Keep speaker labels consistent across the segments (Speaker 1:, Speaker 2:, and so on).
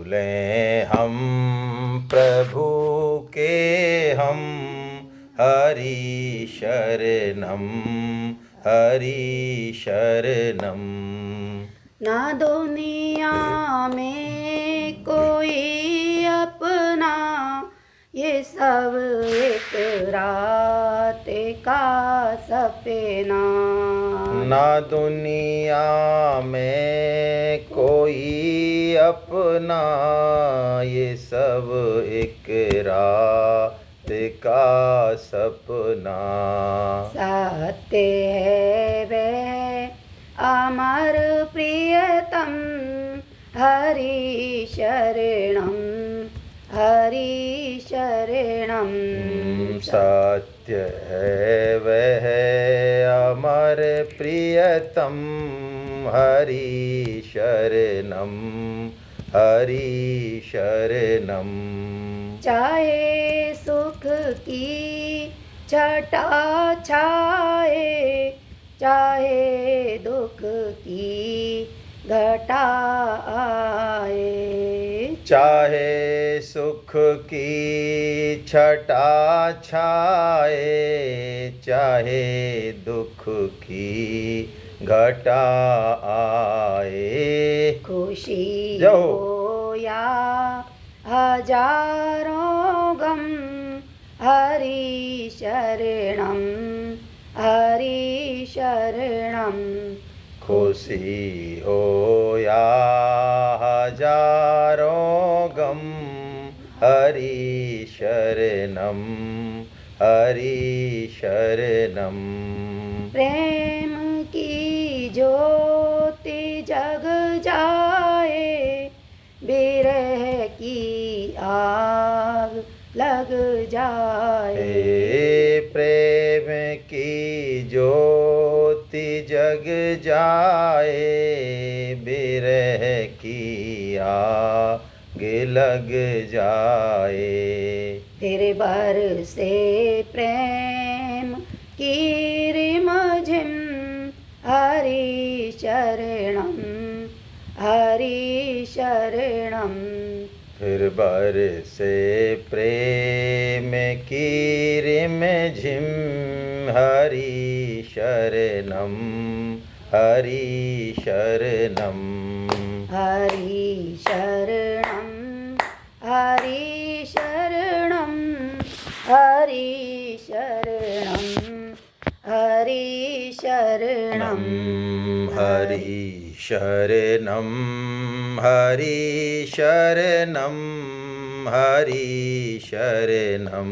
Speaker 1: भूलें हम प्रभु के हम हरि शरणम हरि शरणम।
Speaker 2: ना दुनिया में कोई अपना, ये सब एक रात का सपना।
Speaker 1: ना दुनिया में कोई अपना, ये सब एक रात का सपना।
Speaker 2: सत्य है वह अमर प्रियतम, हरि शरणम हरि शरणम।
Speaker 1: सत्य है वह अमर प्रियतम, हरि शरणम हरि शरणम।
Speaker 2: चाहे सुख की छटा छाए, चाहे दुख की घटा आए।
Speaker 1: चाहे सुख की छटा छाए, चाहे दुख की घटा आए।
Speaker 2: खुशी
Speaker 1: जो
Speaker 2: हो या हजारों गम, हरि शरणम हरि शरणम।
Speaker 1: खुशी हो या हजारों गम, हरि शरणम हरि शरणम।
Speaker 2: प्रेम की ज्योति जग जाए, विरह की आग लग जाए।
Speaker 1: प्रेम की ज्योति जग जाए, विरह की आग लग जाए।
Speaker 2: फिर बरसे प्रेम की रिमझिम, हरि शरणम हरि शरणम।
Speaker 1: फिर बरसे प्रेम की रिमझिम, हरि शरणम हरि शरणम।
Speaker 2: हरि शरणम हरि शरणम हरि शरणम हरि शरणम।
Speaker 1: हरि शरणम हरि शरणम हरि शरणम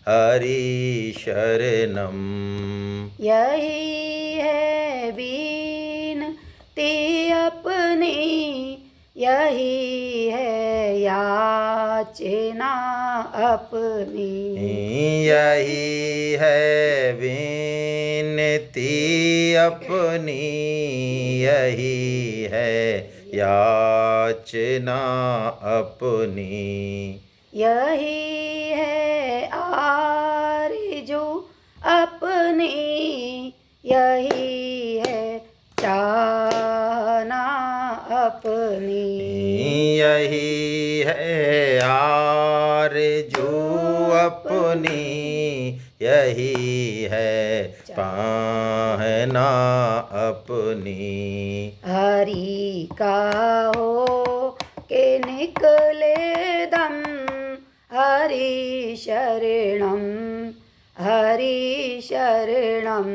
Speaker 1: हरि शरणम।
Speaker 2: यही है बीनती अपनी, यही है याचना अपनी।
Speaker 1: यही है विनती अपनी, यही है याचना अपनी।
Speaker 2: यही है आरज़ू अपनी, यही है चाहना अपनी।
Speaker 1: यही है आरज़ू अपनी, यही है पाहना अपनी।
Speaker 2: हरि का हो के निकले दम, हरि शरणम हरि शरणम।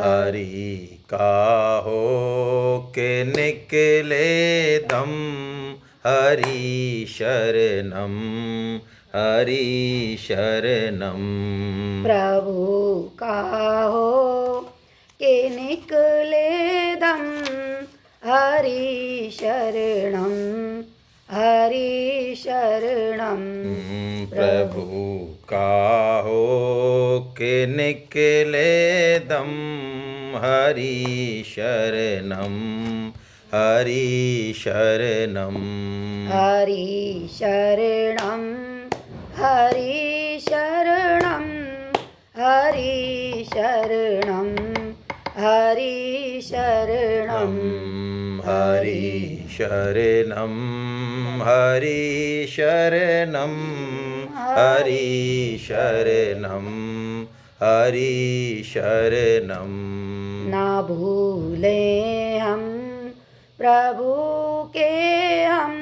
Speaker 1: हरि का हो के निकले दम, हरि शरणम हरि शरणम।
Speaker 2: प्रभु का हो के निकले दम, हरि शरणम हरि शरणम।
Speaker 1: प्रभु का हो के निकले दम, हरि शरणम हरि शरणम।
Speaker 2: हरि शरणम हरि शरणम हरि शरणम हरि शरणम।
Speaker 1: हरि शरणम हरि शरणं हरि शरणं हरि शरणं।
Speaker 2: ना भूले हम प्रभु के हम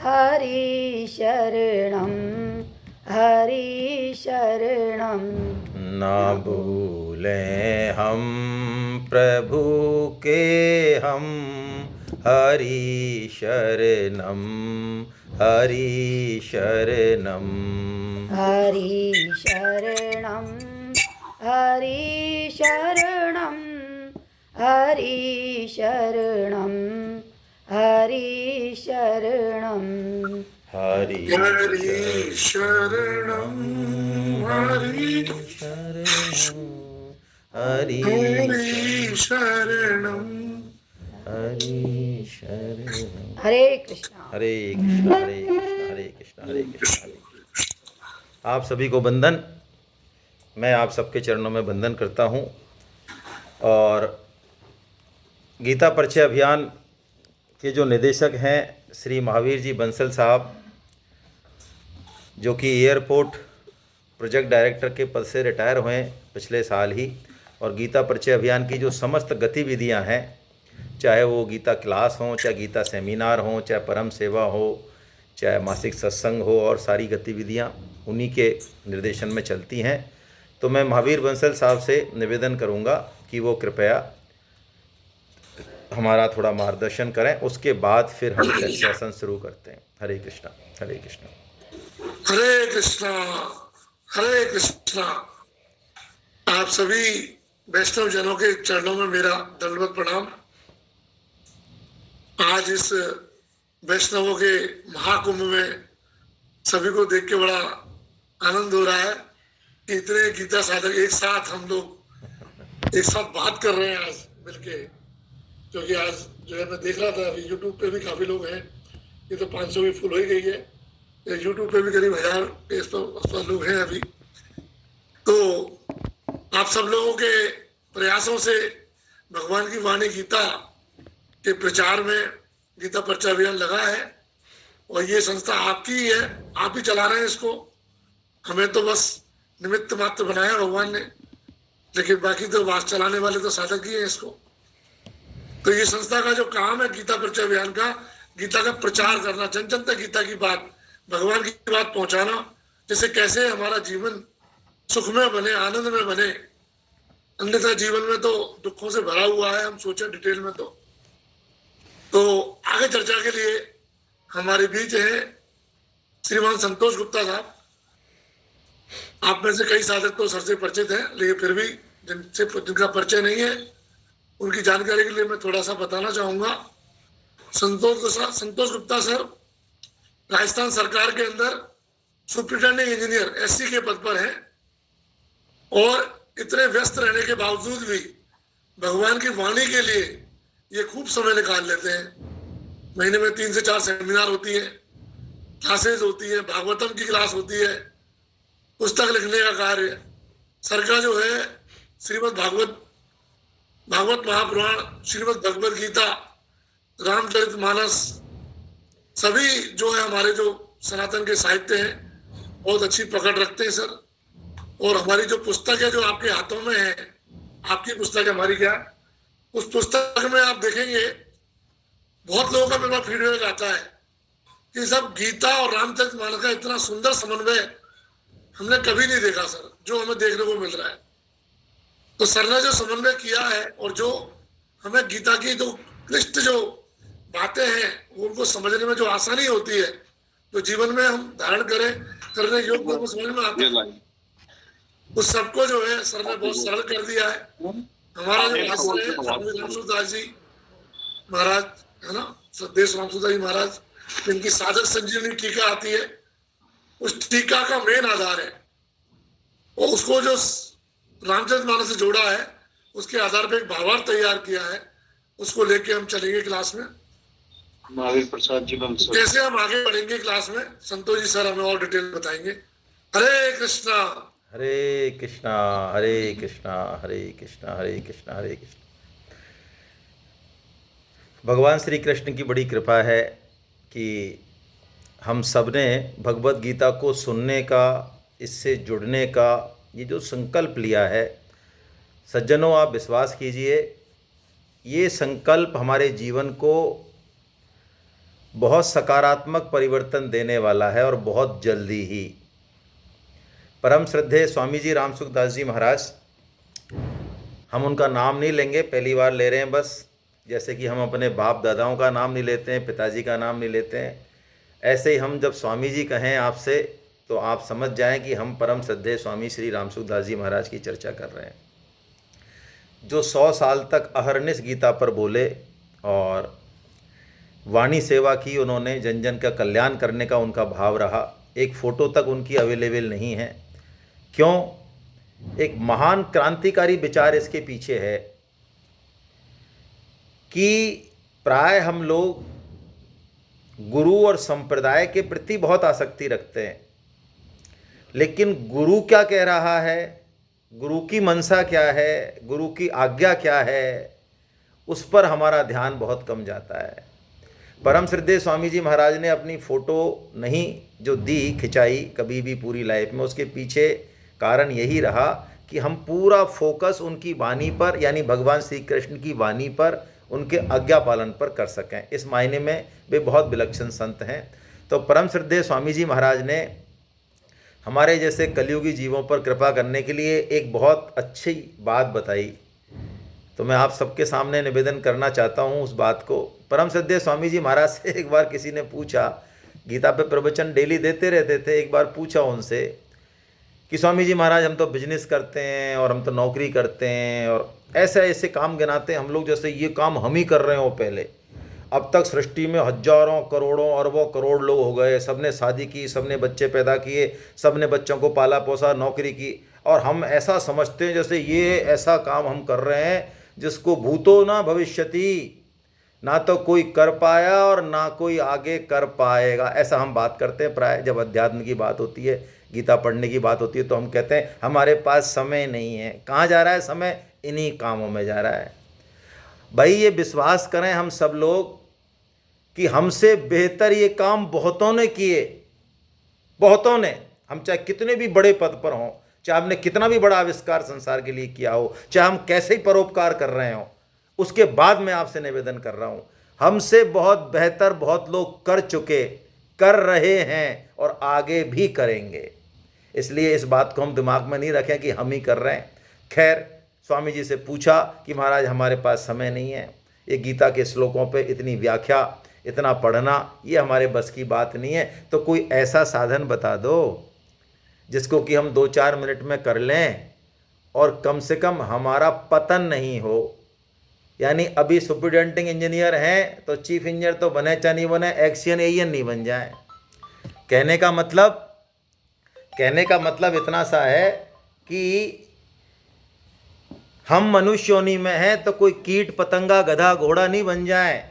Speaker 2: हरि शरणं हरि शरणं।
Speaker 1: ना भूलें हम प्रभु के हम हरि शरणं हरि शरणं
Speaker 2: हरि शरणं हरि शरणं हरि शरणं हरि शरणं।
Speaker 1: हरि
Speaker 3: शरणं हरि
Speaker 1: शरणं हरि
Speaker 3: शरणं
Speaker 1: हरि शरणं।
Speaker 2: हरे कृष्णा
Speaker 1: हरे कृष्णा हरे कृष्णा हरे कृष्णा हरे कृष्णा हरे कृष्णा। आप सभी को वंदन। मैं आप सबके चरणों में वंदन करता हूँ। और गीता परिचय अभियान के जो निदेशक हैं श्री महावीर जी बंसल साहब, जो कि एयरपोर्ट प्रोजेक्ट डायरेक्टर के पद से रिटायर हुए पिछले साल ही, और गीता परिचय अभियान की जो समस्त गतिविधियां हैं, चाहे वो गीता क्लास हों, चाहे गीता सेमिनार हों, चाहे परम सेवा हो, चाहे मासिक सत्संग हो, और सारी गतिविधियां उन्हीं के निर्देशन में चलती हैं। तो मैं महावीर बंसल साहब से निवेदन करूंगा कि वो कृपया हमारा थोड़ा मार्गदर्शन करें, उसके बाद फिर हम सेशन शुरू करते हैं। हरे कृष्णा हरे कृष्णा
Speaker 3: हरे कृष्णा हरे कृष्णा। आप सभी वैष्णव जनों के चरणों में मेरा दंडवत प्रणाम। आज इस वैष्णवों के महाकुंभ में सभी को देख के बड़ा आनंद हो रहा है कि इतने गीता साधक एक साथ हम लोग एक साथ बात कर रहे हैं आज मिलके। क्योंकि आज जो है मैं देख रहा था अभी यूट्यूब पे भी काफी लोग हैं, ये तो 500 भी फुल हो ही गई है, यूट्यूब पे भी करीब 1000 के आसपास लोग हैं अभी। तो आप सब लोगों के प्रयासों से भगवान की वाणी गीता के प्रचार में गीता परिचय अभियान लगा है, और ये संस्था आपकी ही है, आप ही चला रहे हैं इसको। हमें तो बस निमित्त मात्र बनाया भगवान ने, लेकिन बाकी तो वास चलाने वाले तो साधक ही हैं इसको। तो ये संस्था का जो काम है गीता परिचय अभियान का, गीता का प्रचार करना, जन जन तक गीता की बात, भगवान की बात पहुंचाना, जिससे कैसे हमारा जीवन सुखमय बने, आनंद में बने। अन्यथा जीवन में तो दुखों से भरा हुआ है, हम सोचे डिटेल में। तो आगे चर्चा के लिए हमारे बीच है श्रीमान संतोष गुप्ता साहब। आप में से कई साधक तो सर से परिचित हैं, लेकिन फिर भी जिनका परिचय नहीं है उनकी जानकारी के लिए मैं थोड़ा सा बताना चाहूंगा। संतोष गुप्ता सर राजस्थान सरकार के अंदर सुप्रिंटेंडिंग इंजीनियर एससी के पद पर हैं, और इतने व्यस्त रहने के बावजूद भी भगवान की वाणी के लिए ये खूब समय निकाल लेते हैं। महीने में 3 से 4 सेमिनार होती है, क्लासेज होती है, भागवतम की क्लास होती है, पुस्तक लिखने का कार्य। सर का जो है श्रीमद् भागवत महापुराण, श्रीमद् भगवद गीता, रामचरितमानस, सभी जो है हमारे जो सनातन के साहित्य हैं बहुत अच्छी पकड़ रखते हैं सर। और हमारी जो पुस्तक है जो आपके हाथों में है, आपकी पुस्तक है, हमारी क्या, उस पुस्तक में आप देखेंगे बहुत लोगों का मेरे पास फीडबैक आता है कि सब गीता और रामचरितमानस का इतना सुंदर समन्वय हमने कभी नहीं देखा सर, जो हमें देखने को मिल रहा है। तो सर ने जो समन्वय किया है, और जो हमें गीता की जो क्लिष्ट जो बातें हैं उनको समझने में जो आसानी होती है, जो जीवन में हम धारण करने योग्य को समझ में आता है, उस सबको जो है सर ने बहुत सरल कर दिया है। हमारा जो भाष्य है स्वामी रामसूरदास जी महाराज है ना, सदेश रामसूरदास जी महाराज, जिनकी साधक संजीवनी टीका आती है, उस टीका का मेन आधार है, और उसको जो रामचरितमानस से जोड़ा है उसके आधार पर एक भावार्थ तैयार किया है, उसको लेके हम चलेंगे क्लास में।
Speaker 4: महावीर प्रसाद जी बंसल।
Speaker 3: कैसे हम आगे बढ़ेंगे क्लास में, संतोष जी सर हमें और डिटेल बताएंगे। हरे कृष्णा
Speaker 1: हरे कृष्णा हरे कृष्णा हरे कृष्णा हरे कृष्णा हरे कृष्णा। भगवान श्री कृष्ण की बड़ी कृपा है कि हम सब ने भगवत गीता को सुनने का, इससे जुड़ने का ये जो संकल्प लिया है, सज्जनों आप विश्वास कीजिए, ये संकल्प हमारे जीवन को बहुत सकारात्मक परिवर्तन देने वाला है और बहुत जल्दी ही। परम श्रद्धेय स्वामी जी राम सुखदास जी महाराज, हम उनका नाम नहीं लेंगे, पहली बार ले रहे हैं बस, जैसे कि हम अपने बाप दादाओं का नाम नहीं लेते हैं, पिताजी का नाम नहीं लेते हैं, ऐसे ही हम जब स्वामी जी कहें आपसे तो आप समझ जाएं कि हम परम श्रद्धेय स्वामी श्री राम सुखदास जी महाराज की चर्चा कर रहे हैं, जो 100 साल तक अहरनिश गीता पर बोले और वाणी सेवा की उन्होंने, जन जन का कल्याण करने का उनका भाव रहा। एक फ़ोटो तक उनकी अवेलेबल नहीं है, क्यों? एक महान क्रांतिकारी विचार इसके पीछे है कि प्राय हम लोग गुरु और संप्रदाय के प्रति बहुत आसक्ति रखते हैं, लेकिन गुरु क्या कह रहा है, गुरु की मनसा क्या है, गुरु की आज्ञा क्या है, उस पर हमारा ध्यान बहुत कम जाता है। परम श्रद्धेय स्वामी जी महाराज ने अपनी फ़ोटो नहीं जो दी खिंचाई कभी भी पूरी लाइफ में, उसके पीछे कारण यही रहा कि हम पूरा फोकस उनकी वाणी पर, यानी भगवान श्री कृष्ण की वाणी पर, उनके आज्ञा पालन पर कर सकें। इस मायने में वे बहुत विलक्षण संत हैं। तो परम श्रद्धेय स्वामी जी महाराज ने हमारे जैसे कलयुगी जीवों पर कृपा करने के लिए एक बहुत अच्छी बात बताई, तो मैं आप सबके सामने निवेदन करना चाहता हूँ उस बात को। परम श्रद्धेय स्वामी जी महाराज से एक बार किसी ने पूछा, गीता पे प्रवचन डेली देते रहते थे, एक बार पूछा उनसे कि स्वामी जी महाराज हम तो बिजनेस करते हैं और हम तो नौकरी करते हैं और ऐसे ऐसे काम गिनाते हैं हम लोग, जैसे ये काम हम ही कर रहे हो पहले। अब तक सृष्टि में हजारों करोड़ों अरबों करोड़ लोग हो गए, सबने शादी की, सबने बच्चे पैदा किए, सबने बच्चों को पाला पोसा, नौकरी की, और हम ऐसा समझते हैं जैसे ये ऐसा काम हम कर रहे हैं जिसको भूतो ना भविष्यति, ना तो कोई कर पाया और ना कोई आगे कर पाएगा, ऐसा हम बात करते हैं। प्राय जब अध्यात्म की बात होती है, गीता पढ़ने की बात होती है, तो हम कहते हैं हमारे पास समय नहीं है। कहाँ जा रहा है समय? इन्हीं कामों में जा रहा है। भाई ये विश्वास करें हम सब लोग कि हमसे बेहतर ये काम बहुतों ने किए, बहुतों ने। हम चाहे कितने भी बड़े पद पर हों, चाहे हमने कितना भी बड़ा आविष्कार संसार के लिए किया हो, चाहे हम कैसे ही परोपकार कर रहे हों, उसके बाद मैं आपसे निवेदन कर रहा हूँ, हमसे बहुत बेहतर बहुत लोग कर चुके, कर रहे हैं और आगे भी करेंगे। इसलिए इस बात को हम दिमाग में नहीं रखें कि हम ही कर रहे हैं। खैर, स्वामी जी से पूछा कि महाराज हमारे पास समय नहीं है, ये गीता के श्लोकों पे इतनी व्याख्या, इतना पढ़ना, ये हमारे बस की बात नहीं है, तो कोई ऐसा साधन बता दो जिसको कि हम 2-4 मिनट में कर लें और कम से कम हमारा पतन नहीं हो। यानी अभी सुपरिटेंडिंग इंजीनियर हैं तो चीफ इंजीनियर तो बने चाहे नहीं बने, एक्सियन एयन नहीं बन जाए। कहने का मतलब इतना सा है कि हम मनुष्य योनि में हैं तो कोई कीट पतंगा गधा घोड़ा नहीं बन जाए,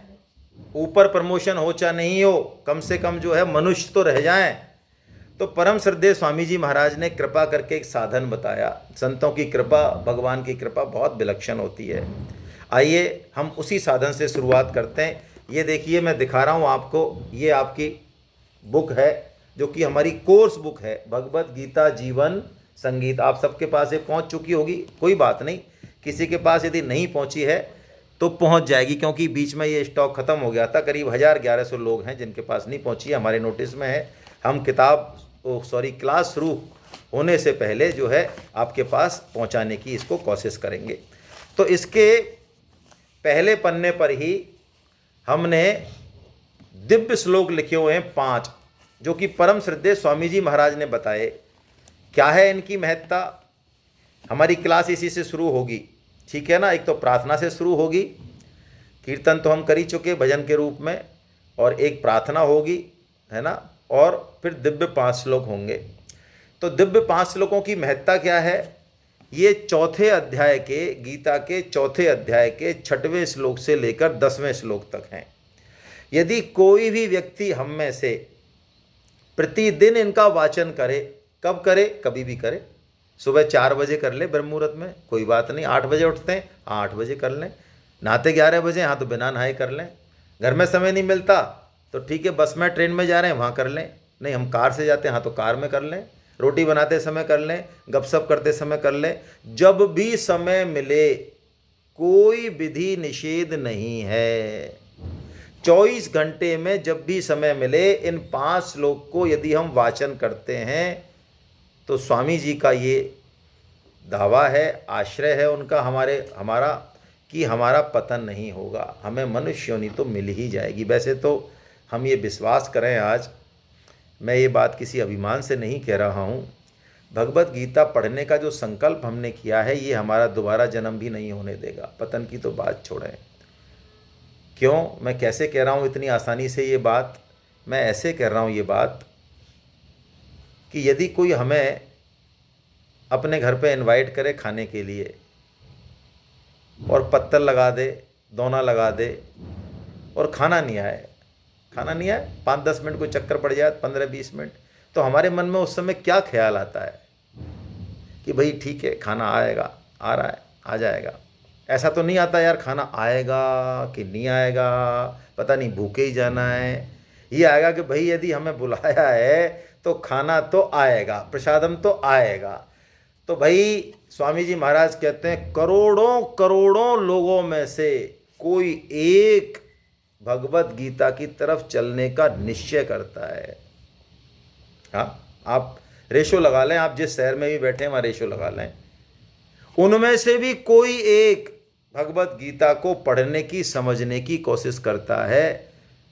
Speaker 1: ऊपर प्रमोशन हो चाहे नहीं हो, कम से कम जो है मनुष्य तो रह जाएं। तो परम श्रद्धेय स्वामी जी महाराज ने कृपा करके एक साधन बताया। संतों की कृपा, भगवान की कृपा बहुत विलक्षण होती है। आइए हम उसी साधन से शुरुआत करते हैं। ये देखिए मैं दिखा रहा हूँ आपको, ये आपकी बुक है जो कि हमारी कोर्स बुक है, भगवत गीता जीवन संगीत। आप सबके पास ये पहुँच चुकी होगी, कोई बात नहीं, किसी के पास यदि नहीं पहुँची है तो पहुँच जाएगी, क्योंकि बीच में ये स्टॉक ख़त्म हो गया था। करीब 1100 लोग हैं जिनके पास नहीं पहुँची है, हमारे नोटिस में है। हम क्लास शुरू होने से पहले जो है आपके पास पहुँचाने की इसको कोशिश करेंगे। तो इसके पहले पन्ने पर ही हमने दिव्य श्लोक लिखे हुए हैं 5, जो कि परम श्रद्धेय स्वामी जी महाराज ने बताए। क्या है इनकी महत्ता? हमारी क्लास इसी से शुरू होगी, ठीक है ना। एक तो प्रार्थना से शुरू होगी, कीर्तन तो हम कर ही चुके भजन के रूप में, और एक प्रार्थना होगी, है ना, और फिर दिव्य 5 श्लोक होंगे। तो दिव्य 5 श्लोकों की महत्ता क्या है? ये चौथे अध्याय के, गीता के चौथे अध्याय के 6वें श्लोक से लेकर 10वें श्लोक तक हैं। यदि कोई भी व्यक्ति हम में से प्रतिदिन इनका वाचन करे, कब करे? कभी भी करे। सुबह 4 बजे कर ले ब्रह्म मुहूर्त में, कोई बात नहीं। 8 बजे उठते हैं, 8 बजे कर लें। नहाते 11 बजे, हाँ तो बिना नहाए कर लें। घर में समय नहीं मिलता तो ठीक है, बस में ट्रेन में जा रहे हैं वहाँ कर लें, नहीं हम कार से जाते हैं हाँ तो कार में कर लें, रोटी बनाते समय कर लें, गपशप करते समय कर लें, जब भी समय मिले, कोई विधि निषेध नहीं है। 24 घंटे में जब भी समय मिले इन 5 श्लोक को यदि हम वाचन करते हैं तो स्वामी जी का ये दावा है, आश्रय है उनका हमारा कि हमारा पतन नहीं होगा, हमें मनुष्य योनि तो मिल ही जाएगी। वैसे तो हम ये विश्वास करें, आज मैं ये बात किसी अभिमान से नहीं कह रहा हूँ, भगवत गीता पढ़ने का जो संकल्प हमने किया है ये हमारा दोबारा जन्म भी नहीं होने देगा। पतन की तो बात छोड़ें, क्यों मैं कैसे कह रहा हूँ इतनी आसानी से ये बात, मैं ऐसे कह रहा हूँ ये बात कि यदि कोई हमें अपने घर पे इनवाइट करे खाने के लिए और पत्थर लगा दे, दोना लगा दे और खाना नहीं आए, 5-10 मिनट कोई चक्कर पड़ जाए, 15-20 मिनट, तो हमारे मन में उस समय क्या ख्याल आता है कि भाई ठीक है खाना आएगा, आ रहा है, आ जाएगा। ऐसा तो नहीं आता यार खाना आएगा कि नहीं आएगा, पता नहीं भूखे ही जाना है। ये आएगा कि भाई यदि हमें बुलाया है तो खाना तो आएगा, प्रसादम तो आएगा। तो भाई स्वामी जी महाराज कहते हैं करोड़ों करोड़ों लोगों में से कोई एक भगवत गीता की तरफ चलने का निश्चय करता है। हाँ, आप रेशो लगा लें, आप जिस शहर में भी बैठे हैं वहाँ रेशो लगा लें, उनमें से भी कोई एक भगवत गीता को पढ़ने की, समझने की कोशिश करता है।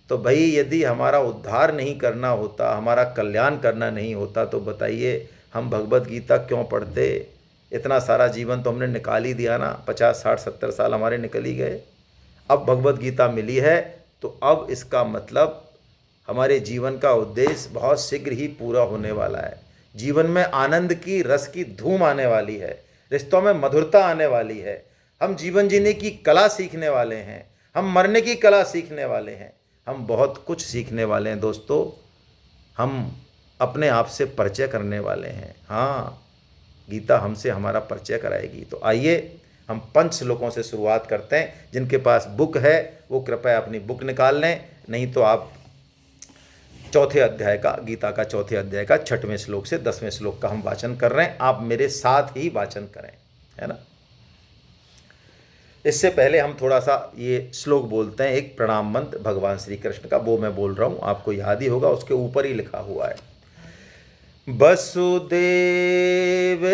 Speaker 1: तो भाई यदि हमारा उद्धार नहीं करना होता, हमारा कल्याण करना नहीं होता, तो बताइए हम भगवत गीता क्यों पढ़ते? इतना सारा जीवन तो हमने निकाल ही दिया ना, 50, 60, 70 साल हमारे निकल ही गए। अब भगवत गीता मिली है तो अब इसका मतलब हमारे जीवन का उद्देश्य बहुत शीघ्र ही पूरा होने वाला है। जीवन में आनंद की, रस की धूम आने वाली है, रिश्तों में मधुरता आने वाली है, हम जीवन जीने की कला सीखने वाले हैं, हम मरने की कला सीखने वाले हैं, हम बहुत कुछ सीखने वाले हैं दोस्तों। हम अपने आप से परिचय करने वाले हैं। हाँ, गीता हमसे हमारा परिचय कराएगी। तो आइए हम 5 श्लोकों से शुरुआत करते हैं। जिनके पास बुक है वो कृपया अपनी बुक निकाल लें, नहीं तो आप चौथे अध्याय का, गीता का चौथे अध्याय का 6वें श्लोक से 10वें श्लोक का हम वाचन कर रहे हैं। आप मेरे साथ ही वाचन करें, है ना। इससे पहले हम थोड़ा सा ये श्लोक बोलते हैं, एक प्रणाम मंत्र भगवान श्री कृष्ण का, वो मैं बोल रहा हूँ, आपको याद ही होगा, उसके ऊपर ही लिखा हुआ है। वसुदेव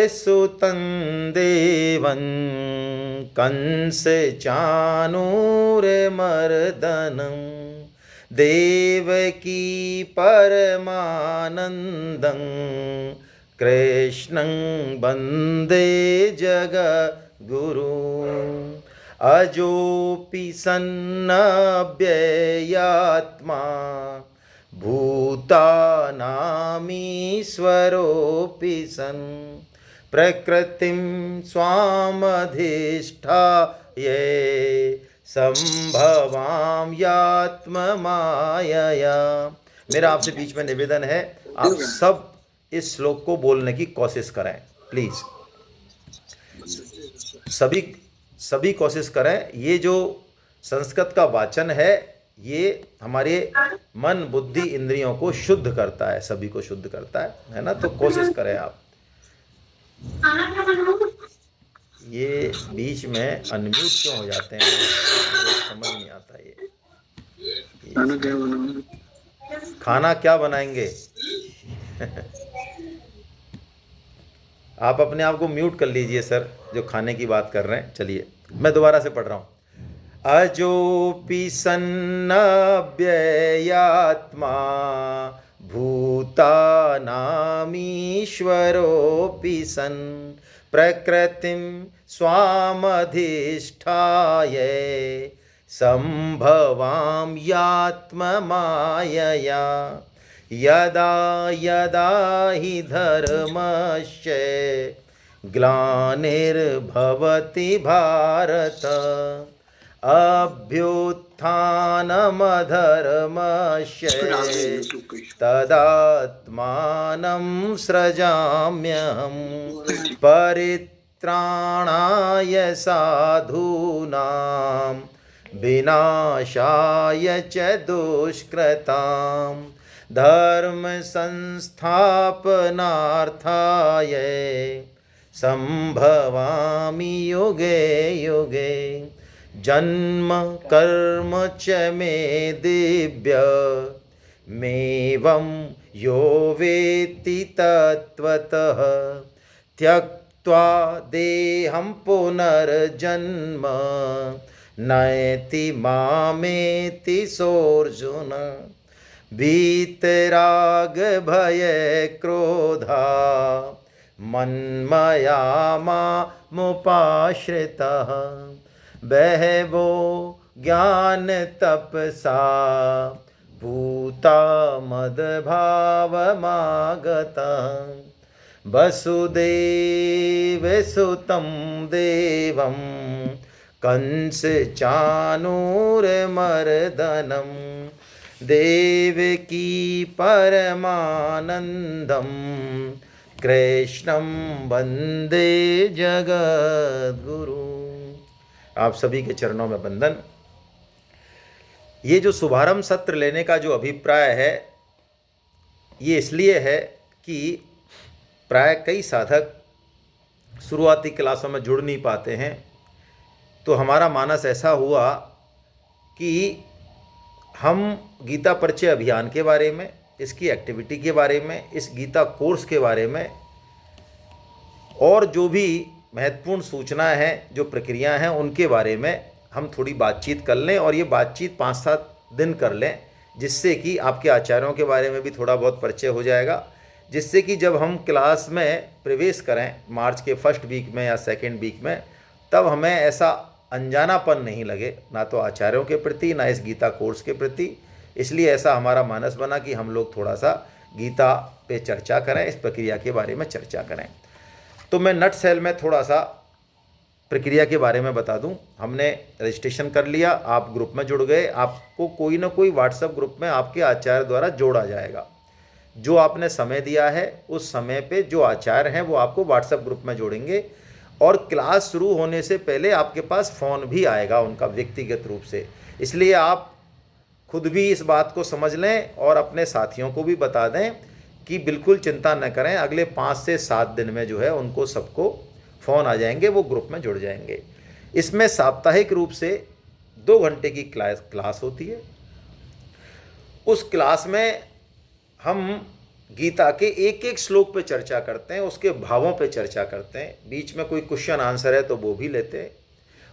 Speaker 1: सुतं देवं कंस चाणूरमर्दनं देवकी परमानन्दं कृष्णं वन्दे जगद्गुरुम् अजोऽपि सन्नव्ययात्मा भूतानामीश्वरोऽपि सन् प्रकृतिं स्वामधिष्ठाय संभवां यात्ममायया। मेरा आपसे बीच में निवेदन है, आप सब इस श्लोक को बोलने की कोशिश करें प्लीज, सभी कोशिश करें। ये जो संस्कृत का वाचन है ये हमारे मन, बुद्धि, इंद्रियों को शुद्ध करता है, सभी को शुद्ध करता है ना। तो कोशिश करें आप। ये बीच में अनम्यूट क्यों हो जाते हैं, समझ नहीं आता। ये खाना क्या बनाएंगे? आप अपने आप को म्यूट कर लीजिए सर, जो खाने की बात कर रहे हैं। चलिए मैं दोबारा से पढ़ रहा हूँ। अजोऽपि सन्नव्ययात्मा भूतानामीश्वरोऽपि सन् प्रकृतिं स्वामधिष्ठाय संभवां यात्ममायया। यदा यदा हि धर्मस्य ग्लानिर्भवति भारत अभ्युत्थानमधर्मस्य तदात्मानं सृजाम्यहं परित्राणाय साधूनां विनाशाय च दुष्कृतां धर्म संस्थापनार्थाय संभवामि युगे युगे जन्म कर्म च मे दिव्य मेवं यो वेत्ति तत्त्वतः त्यक्त्वा देहं पुनर्जन्म नयति मामेति सोऽर्जुन वीतराग भय क्रोधा मन्मया मामुपाश्रितः बहवो ज्ञान तपसा भूता मद्भावमागता वसुदेव सुतं देवं कंस चाणूरमर्दनं देवकी परमानन्दं कृष्णं वन्दे जगद्गुरु। आप सभी के चरणों में वंदन। ये जो शुभारंभ सत्र लेने का जो अभिप्राय है ये इसलिए है कि प्राय कई साधक शुरुआती क्लासों में जुड़ नहीं पाते हैं, तो हमारा मानस ऐसा हुआ कि हम गीता परिचय अभियान के बारे में, इसकी एक्टिविटी के बारे में, इस गीता कोर्स के बारे में और जो भी महत्वपूर्ण सूचनाएं हैं, जो प्रक्रियाएं हैं, उनके बारे में हम थोड़ी बातचीत कर लें। और ये बातचीत 5-7 दिन कर लें, जिससे कि आपके आचार्यों के बारे में भी थोड़ा बहुत परिचय हो जाएगा, जिससे कि जब हम क्लास में प्रवेश करें मार्च के फर्स्ट वीक में या सेकेंड वीक में, तब हमें ऐसा अनजानापन नहीं लगे, ना तो आचार्यों के प्रति ना इस गीता कोर्स के प्रति। इसलिए ऐसा हमारा मानस बना कि हम लोग थोड़ा सा गीता पे चर्चा करें, इस प्रक्रिया के बारे में चर्चा करें। तो मैं नट सेल में थोड़ा सा प्रक्रिया के बारे में बता दूं। हमने रजिस्ट्रेशन कर लिया, आप ग्रुप में जुड़ गए, आपको कोई ना कोई व्हाट्सएप ग्रुप में आपके आचार्य द्वारा जोड़ा जाएगा। जो आपने समय दिया है उस समय पे जो आचार्य हैं वो आपको व्हाट्सएप ग्रुप में जोड़ेंगे और क्लास शुरू होने से पहले आपके पास फ़ोन भी आएगा उनका व्यक्तिगत रूप से। इसलिए आप खुद भी इस बात को समझ लें और अपने साथियों को भी बता दें कि बिल्कुल चिंता न करें, अगले 5 से 7 दिन में जो है उनको सबको फ़ोन आ जाएंगे, वो ग्रुप में जुड़ जाएंगे। इसमें साप्ताहिक रूप से 2 घंटे की क्लास होती है। उस क्लास में हम गीता के एक एक श्लोक पे चर्चा करते हैं, उसके भावों पे चर्चा करते हैं, बीच में कोई क्वेश्चन आंसर है तो वो भी लेते हैं।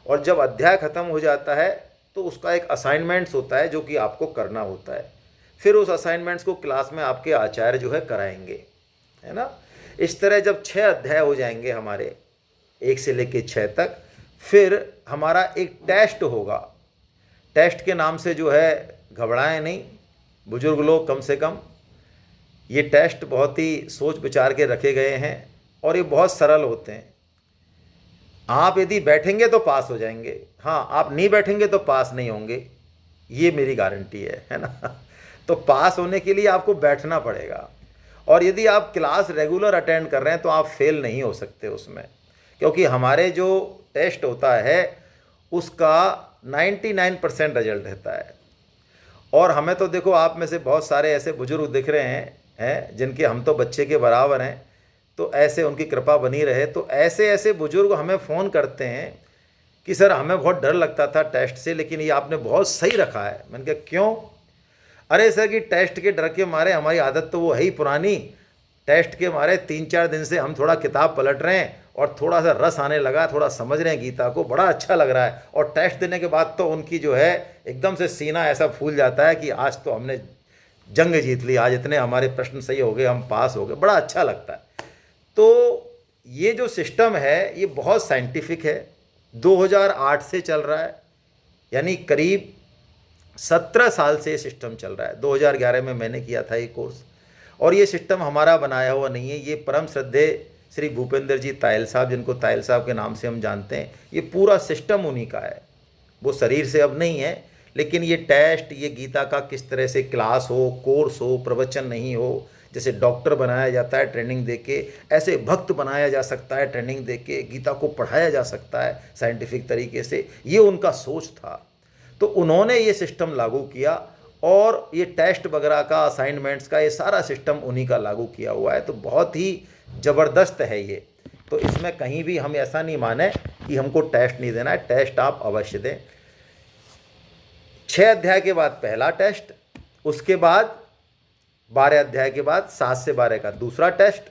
Speaker 1: और जब अध्याय ख़त्म हो जाता है तो उसका एक असाइनमेंट्स होता है जो कि आपको करना होता है। फिर उस असाइनमेंट्स को क्लास में आपके आचार्य जो है कराएंगे, है ना। इस तरह जब 6 अध्याय हो जाएंगे हमारे 1 से लेकर 6 तक, फिर हमारा एक टेस्ट होगा। टेस्ट के नाम से जो है घबराएं नहीं बुजुर्ग लोग, कम से कम ये टेस्ट बहुत ही सोच विचार के रखे गए हैं और ये बहुत सरल होते हैं। आप यदि बैठेंगे तो पास हो जाएंगे, हाँ आप नहीं बैठेंगे तो पास नहीं होंगे, ये मेरी गारंटी है ना। तो पास होने के लिए आपको बैठना पड़ेगा। और यदि आप क्लास रेगुलर अटेंड कर रहे हैं तो आप फेल नहीं हो सकते उसमें, क्योंकि हमारे जो टेस्ट होता है उसका 99% रिजल्ट रहता है। और हमें तो देखो आप में से बहुत सारे ऐसे बुजुर्ग दिख रहे हैं जिनके हम तो बच्चे के बराबर हैं, तो ऐसे उनकी कृपा बनी रहे। तो ऐसे ऐसे बुजुर्ग हमें फ़ोन करते हैं कि सर हमें बहुत डर लगता था टेस्ट से, लेकिन ये आपने बहुत सही रखा है। मैंने कहा क्यों? अरे सर कि टेस्ट के डर के मारे, हमारी आदत तो वो है ही पुरानी, टेस्ट के मारे 3-4 दिन से हम थोड़ा किताब पलट रहे हैं और थोड़ा सा रस आने लगा, थोड़ा समझ रहे हैं गीता को, बड़ा अच्छा लग रहा है। और टेस्ट देने के बाद तो उनकी जो है एकदम से सीना ऐसा फूल जाता है कि आज तो हमने जंग जीत ली, आज इतने हमारे प्रश्न सही हो गए, हम पास हो गए, बड़ा अच्छा लगता है। तो ये जो सिस्टम है ये बहुत साइंटिफिक है, 2008 से चल रहा है, यानी करीब 17 साल से ये सिस्टम चल रहा है। 2011 में मैंने किया था ये कोर्स, और ये सिस्टम हमारा बनाया हुआ नहीं है, ये परम श्रद्धेय श्री भूपेंद्र जी तायल साहब, जिनको तायल साहब के नाम से हम जानते हैं, ये पूरा सिस्टम उन्हीं का है। वो शरीर से अब नहीं है, लेकिन ये टेस्ट, ये गीता का किस तरह से क्लास हो, कोर्स हो, प्रवचन नहीं हो, जैसे डॉक्टर बनाया जाता है ट्रेनिंग देके, ऐसे भक्त बनाया जा सकता है ट्रेनिंग देके, गीता को पढ़ाया जा सकता है साइंटिफिक तरीके से, ये उनका सोच था। तो उन्होंने ये सिस्टम लागू किया और ये टेस्ट वगैरह का, असाइनमेंट्स का, ये सारा सिस्टम उन्हीं का लागू किया हुआ है। तो बहुत ही ज़बरदस्त है ये। तो इसमें कहीं भी हम ऐसा नहीं माने कि हमको टेस्ट नहीं देना है, टेस्ट आप अवश्य दें। 6 अध्याय के बाद पहला टेस्ट, उसके बाद 12 अध्याय के बाद 7 से 12 का दूसरा टेस्ट,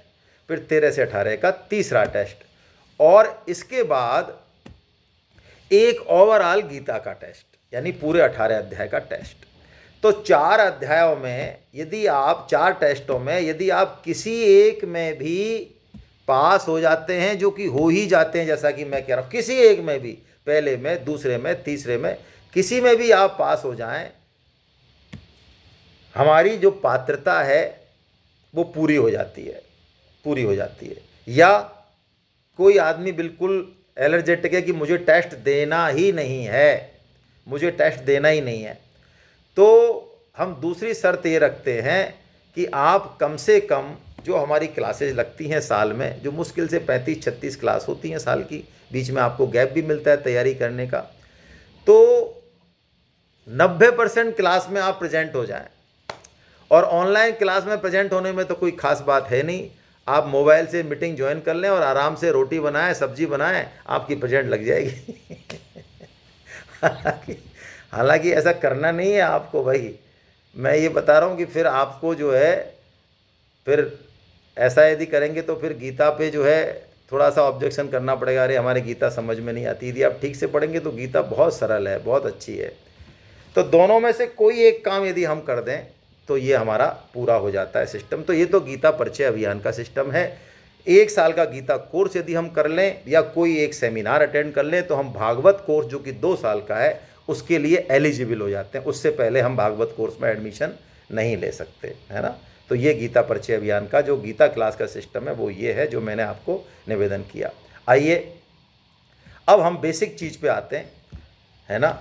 Speaker 1: फिर 13 से 18 का तीसरा टेस्ट, और इसके बाद एक ओवरऑल गीता का टेस्ट, यानी पूरे 18 अध्याय का टेस्ट। तो 4 अध्यायों में यदि आप 4 टेस्टों में यदि आप किसी एक में भी पास हो जाते हैं, जो कि हो ही जाते हैं, जैसा कि मैं कह रहा हूँ, किसी एक में भी, पहले में, दूसरे में, तीसरे में, किसी में भी आप पास हो जाएं, हमारी जो पात्रता है वो पूरी हो जाती है, पूरी हो जाती है। या कोई आदमी बिल्कुल एलर्जेटिक है कि मुझे टेस्ट देना ही नहीं है, मुझे टेस्ट देना ही नहीं है, तो हम दूसरी शर्त ये रखते हैं कि आप कम से कम जो हमारी क्लासेज लगती हैं साल में, जो मुश्किल से 35-36 क्लास होती हैं साल की, बीच में आपको गैप भी मिलता है तैयारी करने का, तो 90% क्लास में आप प्रेजेंट हो जाएं। और ऑनलाइन क्लास में प्रेजेंट होने में तो कोई ख़ास बात है नहीं, आप मोबाइल से मीटिंग ज्वाइन कर लें और आराम से रोटी बनाएं, सब्जी बनाएं, आपकी प्रेजेंट लग जाएगी। हालांकि ऐसा करना नहीं है आपको भाई, मैं ये बता रहा हूँ कि फिर आपको जो है, फिर ऐसा यदि करेंगे तो फिर गीता पे जो है थोड़ा सा ऑब्जेक्शन करना पड़ेगा, अरे हमारे गीता समझ में नहीं आती। यदि आप ठीक से पढ़ेंगे तो गीता बहुत सरल है, बहुत अच्छी है। तो दोनों में से कोई एक काम यदि हम कर दें तो ये हमारा पूरा हो जाता है सिस्टम। तो ये तो गीता परिचय अभियान का सिस्टम है। 1 साल का गीता कोर्स यदि हम कर लें या कोई एक सेमिनार अटेंड कर लें तो हम भागवत कोर्स जो कि 2 साल का है उसके लिए एलिजिबल हो जाते हैं। उससे पहले हम भागवत कोर्स में एडमिशन नहीं ले सकते, है ना। तो ये गीता परिचय अभियान का जो गीता क्लास का सिस्टम है वो ये है जो मैंने आपको निवेदन किया। आइए अब हम बेसिक चीज़ पे आते हैं, है ना।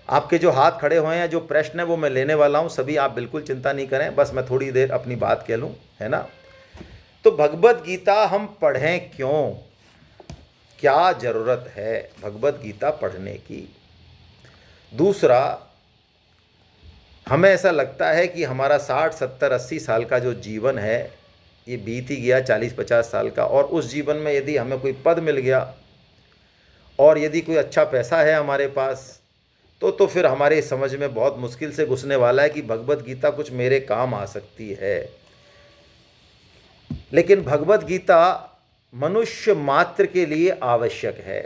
Speaker 1: आपके जो हाथ खड़े हुए हैं, जो प्रश्न है वो मैं लेने वाला हूँ, सभी आप बिल्कुल चिंता नहीं करें, बस मैं थोड़ी देर अपनी बात कह लूँ, है ना। तो भगवत गीता हम पढ़ें क्यों, क्या ज़रूरत है भगवत गीता पढ़ने की। दूसरा, हमें ऐसा लगता है कि हमारा 60, 70, 80 साल का जो जीवन है ये बीत ही गया, 40-50 साल का, और उस जीवन में यदि हमें कोई पद मिल गया और यदि कोई अच्छा पैसा है हमारे पास तो फिर हमारे समझ में बहुत मुश्किल से घुसने वाला है कि भगवत गीता कुछ मेरे काम आ सकती है। लेकिन भगवत गीता मनुष्य मात्र के लिए आवश्यक है,